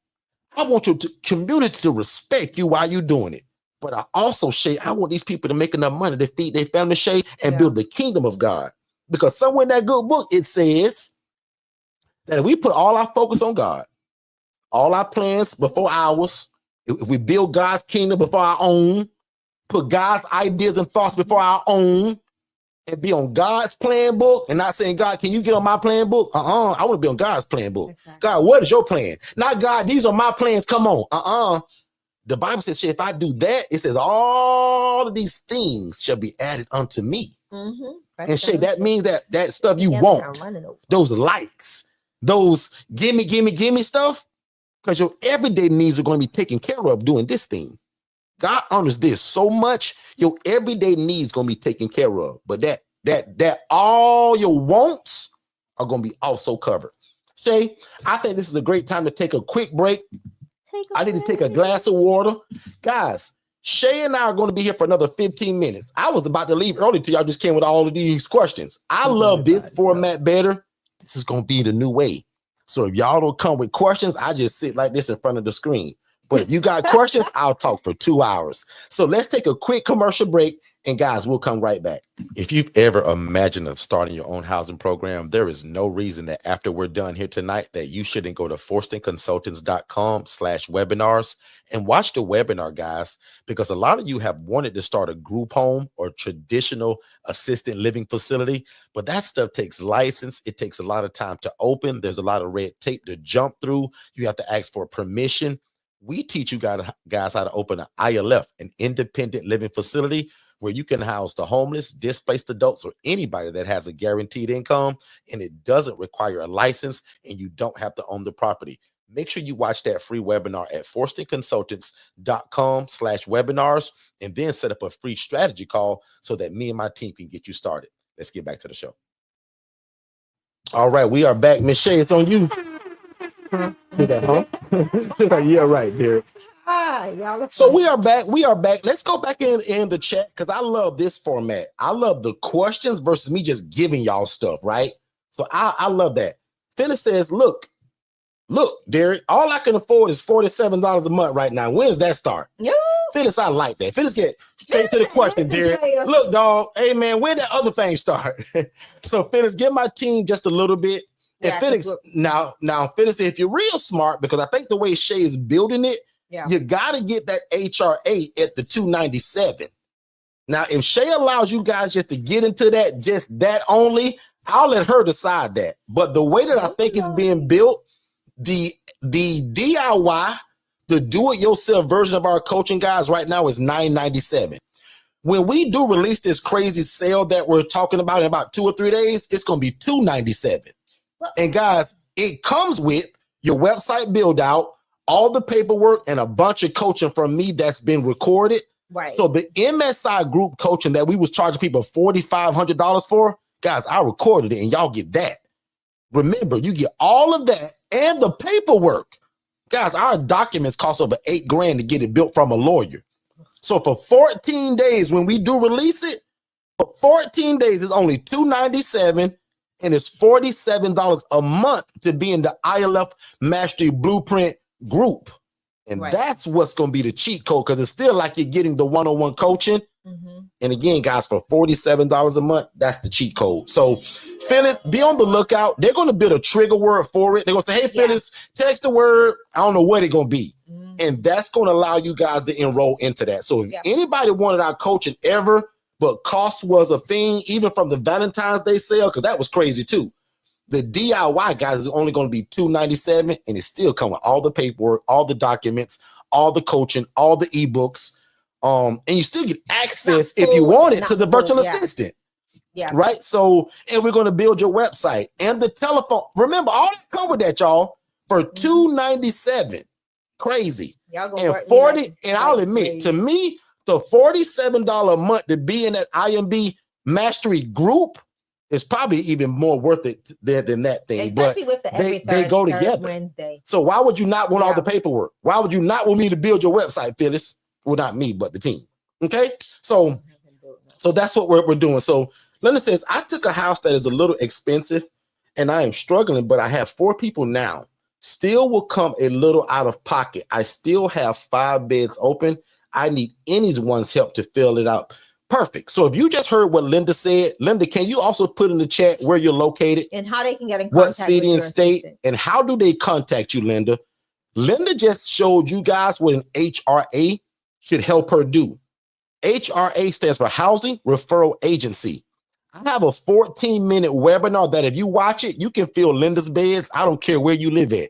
I want your community to respect you while you're doing it. But I also, Shay, I want these people to make enough money to feed their family, Shay, and build the kingdom of God. Because somewhere in that good book, it says that if we put all our focus on God, all our plans before ours, if we build God's kingdom before our own, put God's ideas and thoughts before our own, and be on God's plan book, and not saying, God, can you get on my plan book? I want to be on God's plan book. Exactly. God, what is your plan? Not God, these are my plans. Come on. The Bible says, if I do that, it says all of these things shall be added unto me. And Shay, that means that stuff you want, those likes, those gimme stuff, because your everyday needs are going to be taken care of doing this thing. God honors this so much, your everyday needs going to be taken care of. But that all your wants are going to be also covered. Shay, I think this is a great time to take a quick break. I need to take a glass of water. Guys, Shay and I are going to be here for another 15 minutes. I was about to leave early till y'all just came with all of these questions. I love this format better. This is going to be the new way. So if y'all don't come with questions, I just sit like this in front of the screen. But if you got questions, I'll talk for 2 hours. So let's take a quick commercial break. And guys, we'll come right back. If you've ever imagined of starting your own housing program, there is no reason that after we're done here tonight that you shouldn't go to forstonconsultants.com/webinars and watch the webinar, guys, because a lot of you have wanted to start a group home or traditional assisted living facility, but that stuff takes license. It takes a lot of time to open. There's a lot of red tape to jump through. You have to ask for permission. We teach you guys how to open an ILF, an independent living facility, where you can house the homeless, displaced adults, or anybody that has a guaranteed income, and it doesn't require a license, and you don't have to own the property. Make sure you watch that free webinar at forstonconsultants.com/webinars, and then set up a free strategy call so that me and my team can get you started. Let's get back to the show. All right, we are back. Miss Shay, it's on you. Yeah, right, Derek. So we are back. Let's go back in the chat, because I love this format. I love the questions versus me just giving y'all stuff, right? So I love that. Phyllis says, look, Derek, all I can afford is $47 a month right now. When does that start? Yeah. Phyllis, I like that. Phyllis, get straight to the question, Derek. Look, dog, hey, man, when did other things start? So Phyllis, give my team just a little bit. And Phyllis, now, Phyllis, if you're real smart, because I think the way Shay is building it, you got to get that HRA at the 297. Now, if Shay allows you guys just to get into that, just that only, I'll let her decide that. But the way that I think it's being built, the DIY, the do-it-yourself version of our coaching, guys, right now is $997. When we do release this crazy sale that we're talking about in about 2 or 3 days, it's going to be $297. And guys, it comes with your website build out, all the paperwork, and a bunch of coaching from me that's been recorded. Right. So the MSI group coaching that we was charging people $4,500 for, guys, I recorded it and y'all get that. Remember, you get all of that and the paperwork. Guys, our documents cost over $8,000 to get it built from a lawyer. So for 14 days, when we do release it, for 14 days, it's only $297. And it's $47 a month to be in the ILF Mastery Blueprint group. And that's what's going to be the cheat code, because it's still like you're getting the one-on-one coaching. And again, guys, for $47 a month, that's the cheat code. So Phyllis, be on the lookout. They're going to build a trigger word for it. They're going to say, hey, Phyllis, text the word. I don't know what it's going to be. And that's going to allow you guys to enroll into that. So if anybody wanted our coaching ever, but cost was a thing, even from the Valentine's Day sale, because that was crazy too. The DIY, guys, is only going to be $297, and it still comes with all the paperwork, all the documents, all the coaching, all the ebooks, and you still get access if you want it to the virtual assistant. Right. So, and we're going to build your website and the telephone. Remember, all that come with that, y'all, for $297. Crazy. Y'all and 40. And I'll admit, to me, So $47 a month to be in that IMB mastery group is probably even more worth it than that thing. Especially but with the they go together. Wednesday. So why would you not want all the paperwork? Why would you not want me to build your website, Phyllis? Well, not me, but the team. Okay, so that's what we're doing. So Linda says, I took a house that is a little expensive and I am struggling, but I have 4 people now. Still will come a little out of pocket. I still have 5 beds open. I need anyone's help to fill it out. Perfect. So if you just heard what Linda said, Linda, can you also put in the chat where you're located and how they can get in contact? What city and state, and how do they contact you, Linda? Linda just showed you guys what an HRA should help her do. HRA stands for Housing Referral Agency. I have a 14-minute webinar that if you watch it, you can fill Linda's beds. I don't care where you live at.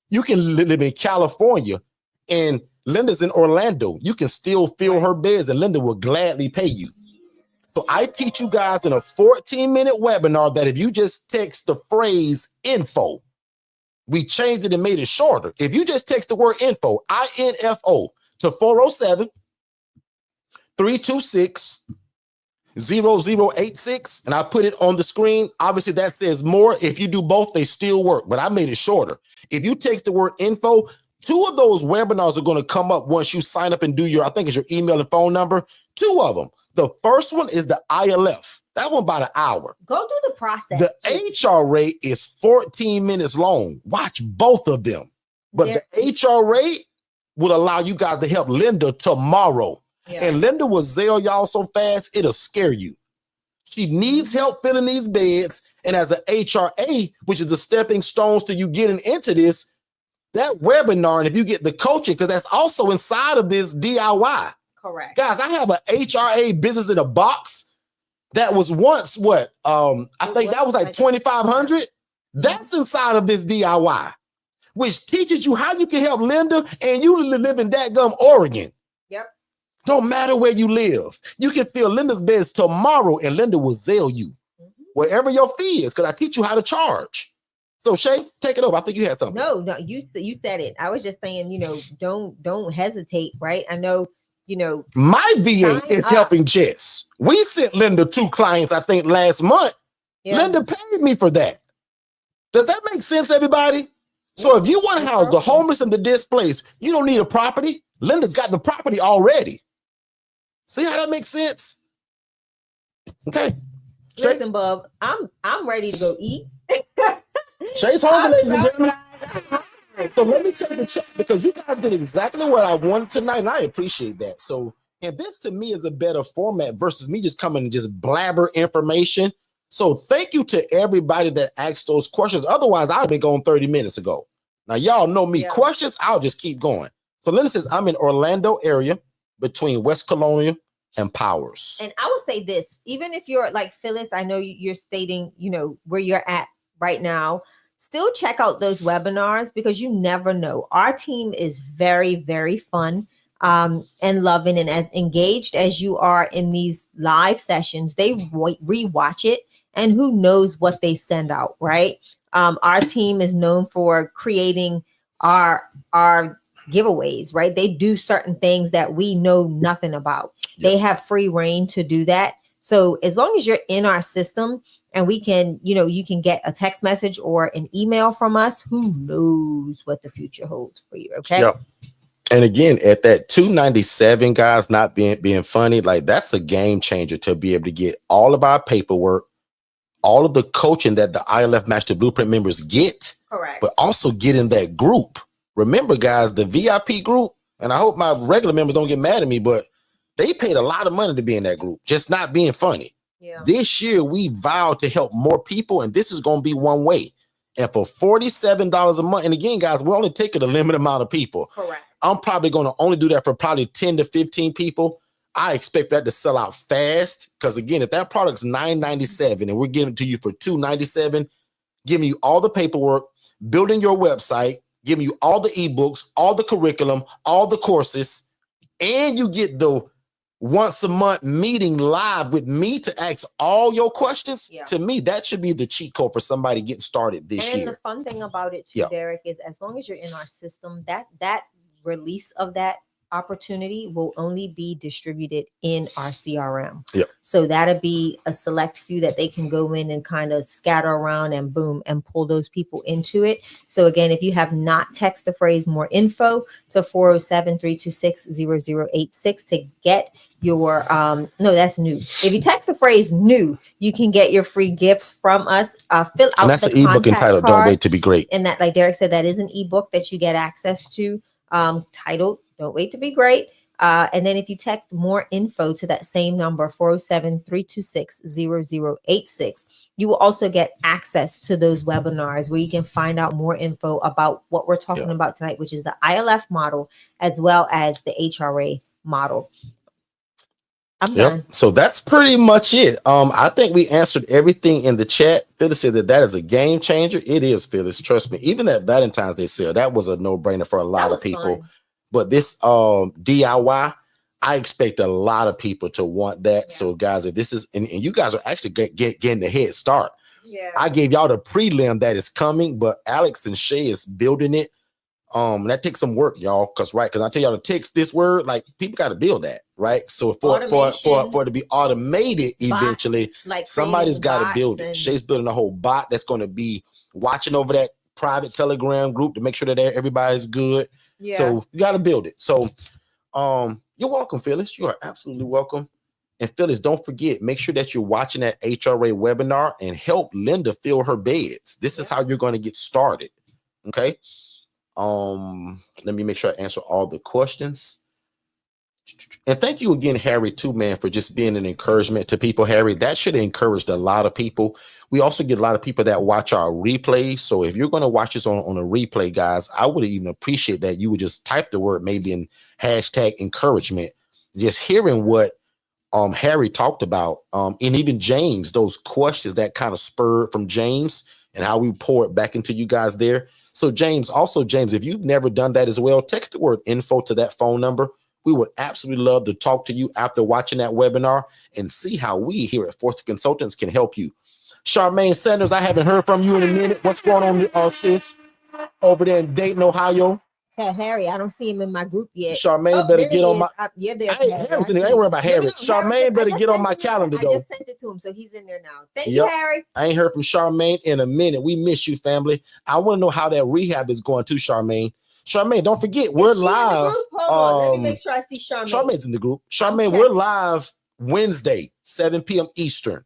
You can live in California and Linda's in Orlando. You can still fill her beds and Linda will gladly pay you. So I teach you guys in a 14-minute webinar that if you just text the phrase info, we changed it and made it shorter. If you just text the word info, I-N-F-O, to 407-326-0086, and I put it on the screen. Obviously, that says more. If you do both, they still work, but I made it shorter. If you text the word info, 2 of those webinars are going to come up once you sign up and do your, I think it's your email and phone number. 2 of them. The first one is the ILF. That one about an hour. Go through the process. The HRA is 14 minutes long. Watch both of them. But the HRA will allow you guys to help Linda tomorrow. Yeah. And Linda will Zelle y'all so fast, it'll scare you. She needs help filling these beds. And as an HRA, which is the stepping stones to you getting into this, that webinar, and if you get the coaching, because that's also inside of this DIY. Correct. Guys, I have an HRA business in a box that was once what? I think that was like $2,500. That's inside of this DIY, which teaches you how you can help Linda, and you live in dadgum Oregon. Yep. Don't matter where you live. You can fill Linda's beds tomorrow, and Linda will Zelle you wherever your fee is, because I teach you how to charge. So Shay, take it over. I think you had something. No, you said it. I was just saying, don't hesitate, right? I know, my VA is helping Jess. We sent Linda 2 clients, I think, last month. Yeah. Linda paid me for that. Does that make sense, everybody? So if you want to house the homeless and the displaced, you don't need a property. Linda's got the property already. See how that makes sense? Okay. Listen, Bub, I'm ready to go eat. Shay's hungry, ladies and gentlemen. So let me check the chat, because you guys did exactly what I wanted tonight, and I appreciate that. So, and this to me is a better format versus me just coming and just blabber information. So thank you to everybody that asked those questions. Otherwise, I'd been going 30 minutes ago. Now, y'all know me. Yeah. Questions, I'll just keep going. So Linda says, I'm in Orlando area between West Colonial and Powers. And I would say this, even if you're like Phyllis, I know you're stating, where you're at right now, still check out those webinars, because you never know. Our team is very, very fun and loving, and as engaged as you are in these live sessions, they rewatch it, and who knows what they send out, right? Our team is known for creating our giveaways, right? They do certain things that we know nothing about. Yep. They have free reign to do that. So as long as you're in our system, and we can, you can get a text message or an email from us, who knows what the future holds for you. Okay. Yep. And again, at that $297, guys, not being funny, like that's a game changer to be able to get all of our paperwork, all of the coaching that the ILF Master Blueprint members get. Correct. But also get in that group. Remember, guys, the VIP group, and I hope my regular members don't get mad at me, but they paid a lot of money to be in that group, just not being funny. Yeah. This year, we vowed to help more people, and this is going to be one way. And for $47 a month, and again, guys, we're only taking a limited amount of people. Correct. I'm probably going to only do that for probably 10 to 15 people. I expect that to sell out fast, because again, if that product's $997 and we're giving it to you for $297, giving you all the paperwork, building your website, giving you all the ebooks, all the curriculum, all the courses, and you get the once a month meeting live with me to ask all your questions. Yeah. To me, that should be the cheat code for somebody getting started this year. And the fun thing about it too, Derek, is as long as you're in our system, that release of that opportunity will only be distributed in our CRM. Yep. So that'll be a select few that they can go in and kind of scatter around and boom and pull those people into it. So again, if you have not text the phrase more info to 407-326-0086 to get your no, that's new. If you text the phrase new, you can get your free gift from us. Fill out And that's the an ebook contact entitled card. Don't Wait to Be Great. And that, like Derek said, that is an ebook that you get access to, titled Don't Wait to Be Great. And then if you text more info to that same number, 407-326-0086, you will also get access to those webinars where you can find out more info about what we're talking about tonight, which is the ILF model, as well as the HRA model. I'm done. So that's pretty much it. I think we answered everything in the chat. Phyllis said that is a game changer. It is, Phyllis. Trust me. Even that Valentine's Day sale, that was a no-brainer for a lot of people. Fun. But this DIY, I expect a lot of people to want that. Yeah. So guys, if this is, and you guys are actually getting the head start. Yeah. I gave y'all the prelim that is coming, but Alex and Shay is building it. That takes some work, y'all, because I tell y'all to text this word, like people got to build that, right? So for it to be automated eventually, like somebody's got to build it. Shay's building a whole bot that's going to be watching over that private Telegram group to make sure that everybody's good. Yeah. So you got to build it. So you're welcome, Phyllis. You are absolutely welcome. And Phyllis, don't forget, make sure that you're watching that HRA webinar and help Linda fill her beds. This is how you're going to get started. Okay. Let me make sure I answer all the questions. And thank you again, Harry, too, man, for just being an encouragement to people. Harry, that should have encouraged a lot of people. We also get a lot of people that watch our replays. So if you're going to watch this on a replay, guys, I would even appreciate that you would just type the word maybe in hashtag encouragement. Just hearing what Harry talked about, and even James, those questions that kind of spurred from James and how we pour it back into you guys there. So James, if you've never done that as well, text the word info to that phone number. We would absolutely love to talk to you after watching that webinar and see how we here at Forster Consultants can help you. Charmaine Sanders, I haven't heard from you in a minute. What's going on, sis, over there in Dayton, Ohio? Tell Harry, I don't see him in my group yet. Charmaine better get on my. I ain't worried about Harry. Charmaine better get on my calendar though. I just sent it to him, so he's in there now. Thank you, Harry. I ain't heard from Charmaine in a minute. We miss you, family. I want to know how that rehab is going too, Charmaine. Charmaine, don't forget, we're live. Hold on, let me make sure I see Charmaine. Charmaine's in the group. Charmaine, we're live Wednesday, 7 p.m. Eastern.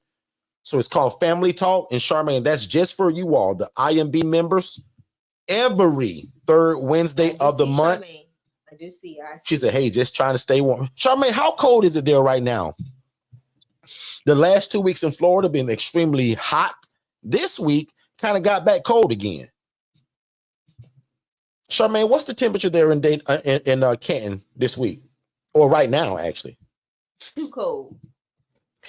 So it's called Family Talk. And Charmaine, that's just for you all, the IMB members. Every third Wednesday of the month. Charmaine. I do see. She said, hey, just trying to stay warm. Charmaine, how cold is it there right now? The last 2 weeks in Florida been extremely hot. This week kind of got back cold again. Charmaine, what's the temperature there in Canton this week? Or right now, actually? Too cold.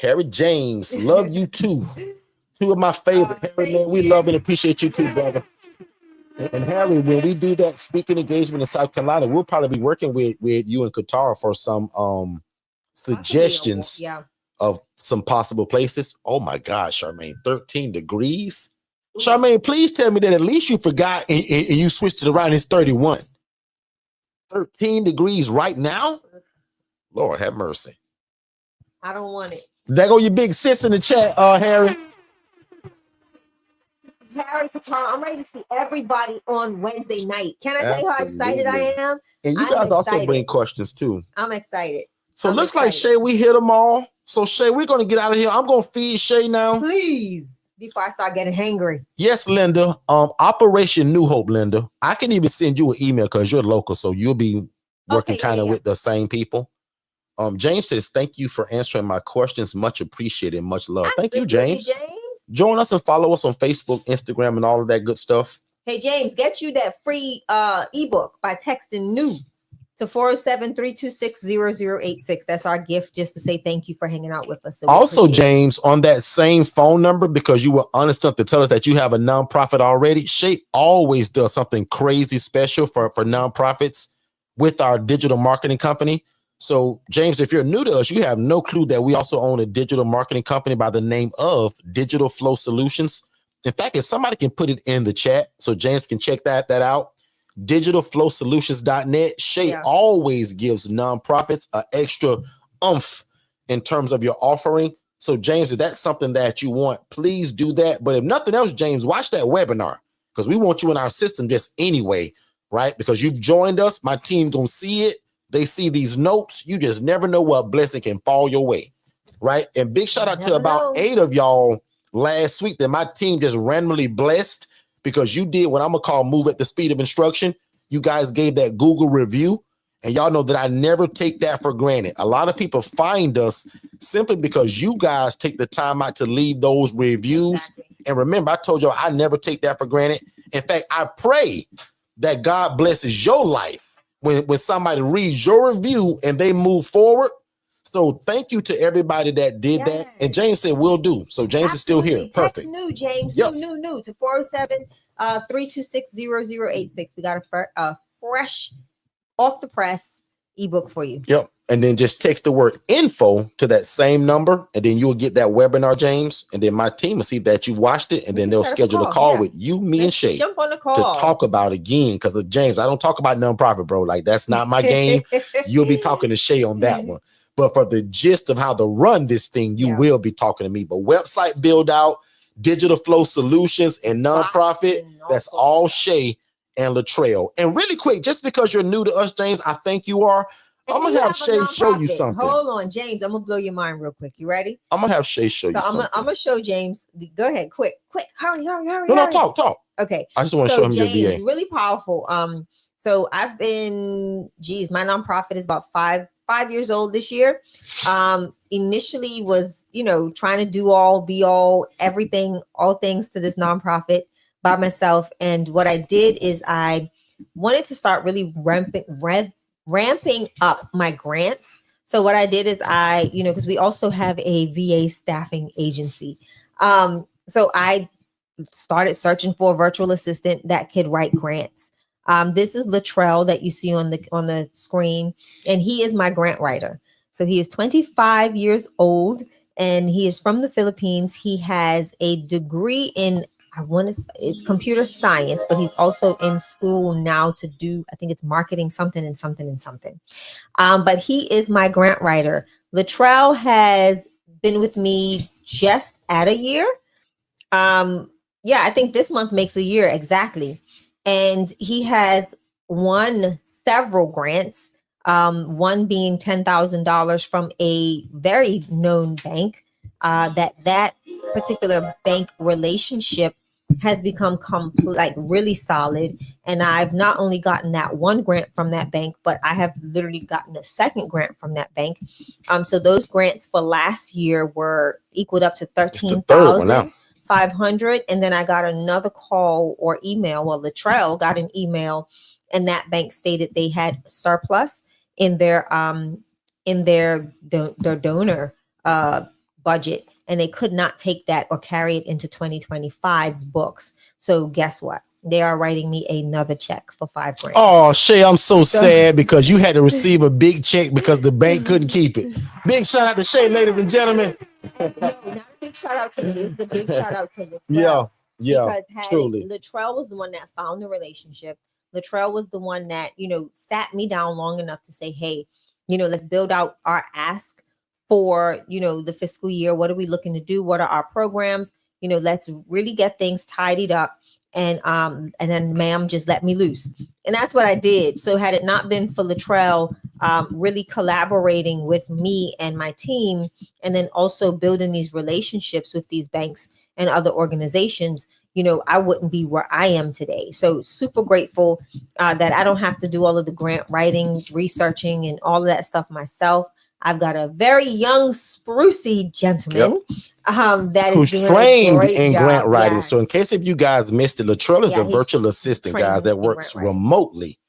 Harry James, love you too. Two of my favorite. Harry, man, we love and appreciate you too, brother. And Harry, when we do that speaking engagement in South Carolina, we'll probably be working with you in Qatar for some suggestions of some possible places. Oh my God, Charmaine, 13 degrees. Ooh. Charmaine, please tell me that at least you forgot and you switched it around. It's 31. 13 degrees right now? Lord have mercy. I don't want it. There go your big sis in the chat, Harry. Harry Qatar, I'm ready to see everybody on Wednesday night. Can I tell you how excited I am? And you guys also bring questions too. I'm excited. So it looks like Shay, we hit them all. So Shay, we're going to get out of here. I'm going to feed Shay now. Please. Before I start getting hangry. Yes, Linda. Operation New Hope, Linda. I can even send you an email because you're local. So you'll be working with the same people. James says, thank you for answering my questions. Much appreciated. Much love. Thank you, James. Join us and follow us on Facebook, Instagram, and all of that good stuff. Hey, James, get you that free ebook by texting new to 407-326-0086. That's our gift, just to say thank you for hanging out with us. So also, James, on that same phone number, because you were honest enough to tell us that you have a nonprofit already, Shay always does something crazy special for nonprofits with our digital marketing company. So, James, if you're new to us, you have no clue that we also own a digital marketing company by the name of Digital Flow Solutions. In fact, if somebody can put it in the chat so James can check that out. digitalflowsolutions.net. Shay always gives nonprofits an extra oomph in terms of your offering. So James, if that's something that you want, please do that. But if nothing else, James, watch that webinar because we want you in our system just anyway, right? Because you've joined us. My team gonna see it. They see these notes. You just never know what blessing can fall your way, right? And big shout out to about 8 of y'all last week that my team just randomly blessed because you did what I'm gonna call move at the speed of instruction. You guys gave that Google review, and y'all know that I never take that for granted. A lot of people find us simply because you guys take the time out to leave those reviews. Exactly. And remember, I told y'all I never take that for granted. In fact, I pray that God blesses your life when somebody reads your review and they move forward. So thank you to everybody that did that. And James said, will do. So James is still here. Perfect. Text new, James. New to 407-326-0086. We got a fresh off the press ebook for you. Yep. And then just text the word info to that same number, and then you'll get that webinar, James. And then my team will see that you watched it, and then they'll schedule a call with you, me, and Shay jump on the call to talk about it again. Because James, I don't talk about nonprofit, bro. Like that's not my game. You'll be talking to Shay on that one. But for the gist of how to run this thing, you will be talking to me. But website build out, digital flow solutions, and nonprofit, that's all Shay and Latrell. And really quick, just because you're new to us, James, I think you are. I'm gonna have Shay show you something. Hold on, James. I'm gonna blow your mind real quick. You ready? I'm gonna have Shay show you something. I'm gonna show James. Go ahead, quick, hurry. No, talk. Okay. I just want to show him James, your VA. Really powerful. So I've been, my nonprofit is about five years old this year. Initially was, trying to do everything, all things to this nonprofit by myself. And what I did is I wanted to start really ramping up my grants. So what I did is because we also have a VA staffing agency. So I started searching for a virtual assistant that could write grants. This is Latrell that you see on the screen, and he is my grant writer. So he is 25 years old, and he is from the Philippines. He has a degree in, it's computer science, but he's also in school now to do, I think it's marketing something. But he is my grant writer. Latrell has been with me just at a year. I think this month makes a year exactly. And he has won several grants, one being $10,000 from a very known bank. That particular bank relationship has become really solid. And I've not only gotten that one grant from that bank, but I have literally gotten a second grant from that bank. So those grants for last year were equaled up to $13,500. And then I got another call or email. Well, Latrell got an email, and that bank stated they had surplus in their donor budget, and they could not take that or carry it into 2025's books. So guess what? They are writing me another check for $5,000. Oh, Shay, I'm so sad because you had to receive a big check because the bank couldn't keep it. Big shout out to Shay, ladies and gentlemen. No, not a big shout out to me. It's a big shout out to Latrell. Yeah, because truly. Latrell was the one that found the relationship. Latrell was the one that, sat me down long enough to say, hey, let's build out our ask for, the fiscal year. What are we looking to do? What are our programs? Let's really get things tidied up. And then ma'am, just let me loose. And that's what I did. So had it not been for Latrell really collaborating with me and my team, and then also building these relationships with these banks and other organizations, I wouldn't be where I am today. So super grateful that I don't have to do all of the grant writing, researching, and all of that stuff myself. I've got a very young, sprucey gentleman that who's is trained in grant writing. So in case if you guys missed it, Latrell is a virtual assistant, guys, that works remotely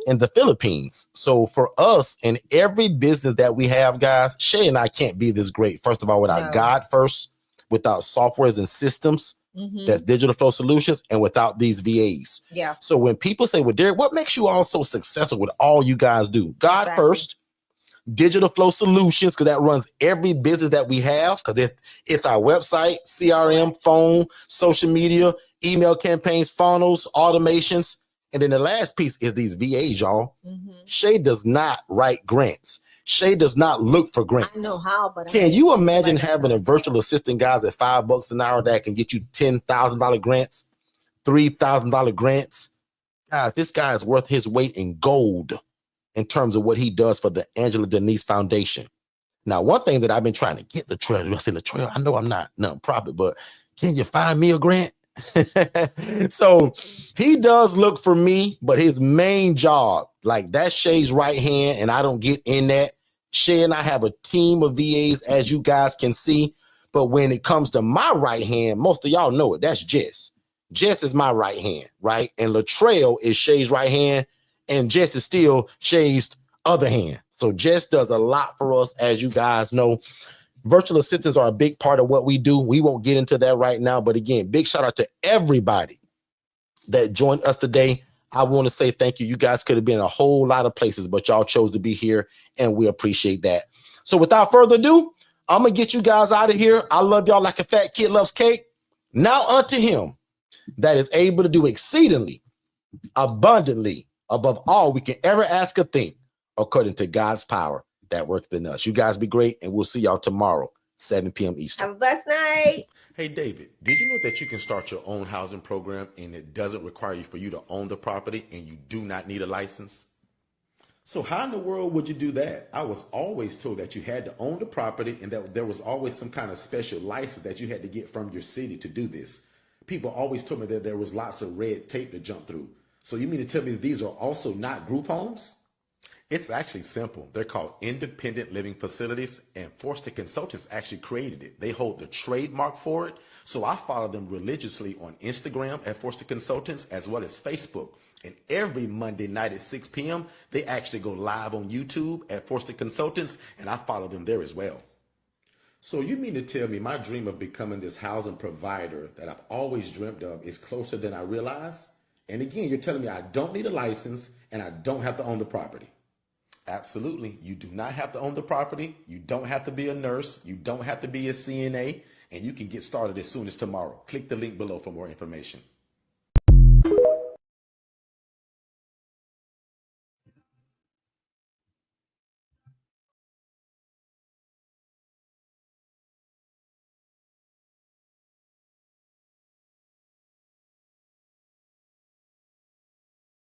in the Philippines. So for us in every business that we have, guys, Shay and I can't be this great. First of all, without God first, without softwares and systems, that's digital flow solutions, and without these VAs. Yeah. So when people say, well, Derek, what makes you all so successful with all you guys do? God first. Digital flow solutions, because that runs every business that we have, because it's our website, CRM, phone, social media, email campaigns, funnels, automations. And then the last piece is these VAs, y'all. Mm-hmm. Shay does not write grants. Shay does not look for grants. I know how, but can you imagine having a virtual assistant, guys, at $5 an hour that can get you $10,000 grants, $3,000 grants? God, this guy is worth his weight in gold in terms of what he does for the Angela Denise Foundation. Now, one thing that I've been trying to get Latrell, I said, Latrell, I know I'm not nonprofit, but can you find me a grant? So he does look for me, but his main job, like that's Shay's right hand, and I don't get in that. Shay and I have a team of VAs, as you guys can see. But when it comes to my right hand, most of y'all know it. That's Jess. Jess is my right hand, right? And Latrell is Shay's right hand, and Jess is still Shay's other hand. So Jess does a lot for us, as you guys know. Virtual assistants are a big part of what we do. We won't get into that right now. But again, big shout out to everybody that joined us today. I want to say thank you. You guys could have been in a whole lot of places, but y'all chose to be here, and we appreciate that. So without further ado, I'm going to get you guys out of here. I love y'all like a fat kid loves cake. Now unto him that is able to do exceedingly, abundantly, above all we can ever ask or think, according to God's power that worketh in us. You guys be great, and we'll see y'all tomorrow, 7 p.m. Eastern. Have a blessed night. Hey, David, did you know that you can start your own housing program and it doesn't require you for you to own the property and you do not need a license? So how in the world would you do that? I was always told that you had to own the property and that there was always some kind of special license that you had to get from your city to do this. People always told me that there was lots of red tape to jump through. So you mean to tell me these are also not group homes? It's actually simple. They're called independent living facilities, and Forster Consultants actually created it. They hold the trademark for it. So I follow them religiously on Instagram at Forster Consultants, as well as Facebook. And every Monday night at 6 p.m., they actually go live on YouTube at Forster Consultants, and I follow them there as well. So you mean to tell me my dream of becoming this housing provider that I've always dreamt of is closer than I realize? And again, you're telling me I don't need a license and I don't have to own the property. Absolutely. You do not have to own the property. You don't have to be a nurse. You don't have to be a CNA, and you can get started as soon as tomorrow. Click the link below for more information.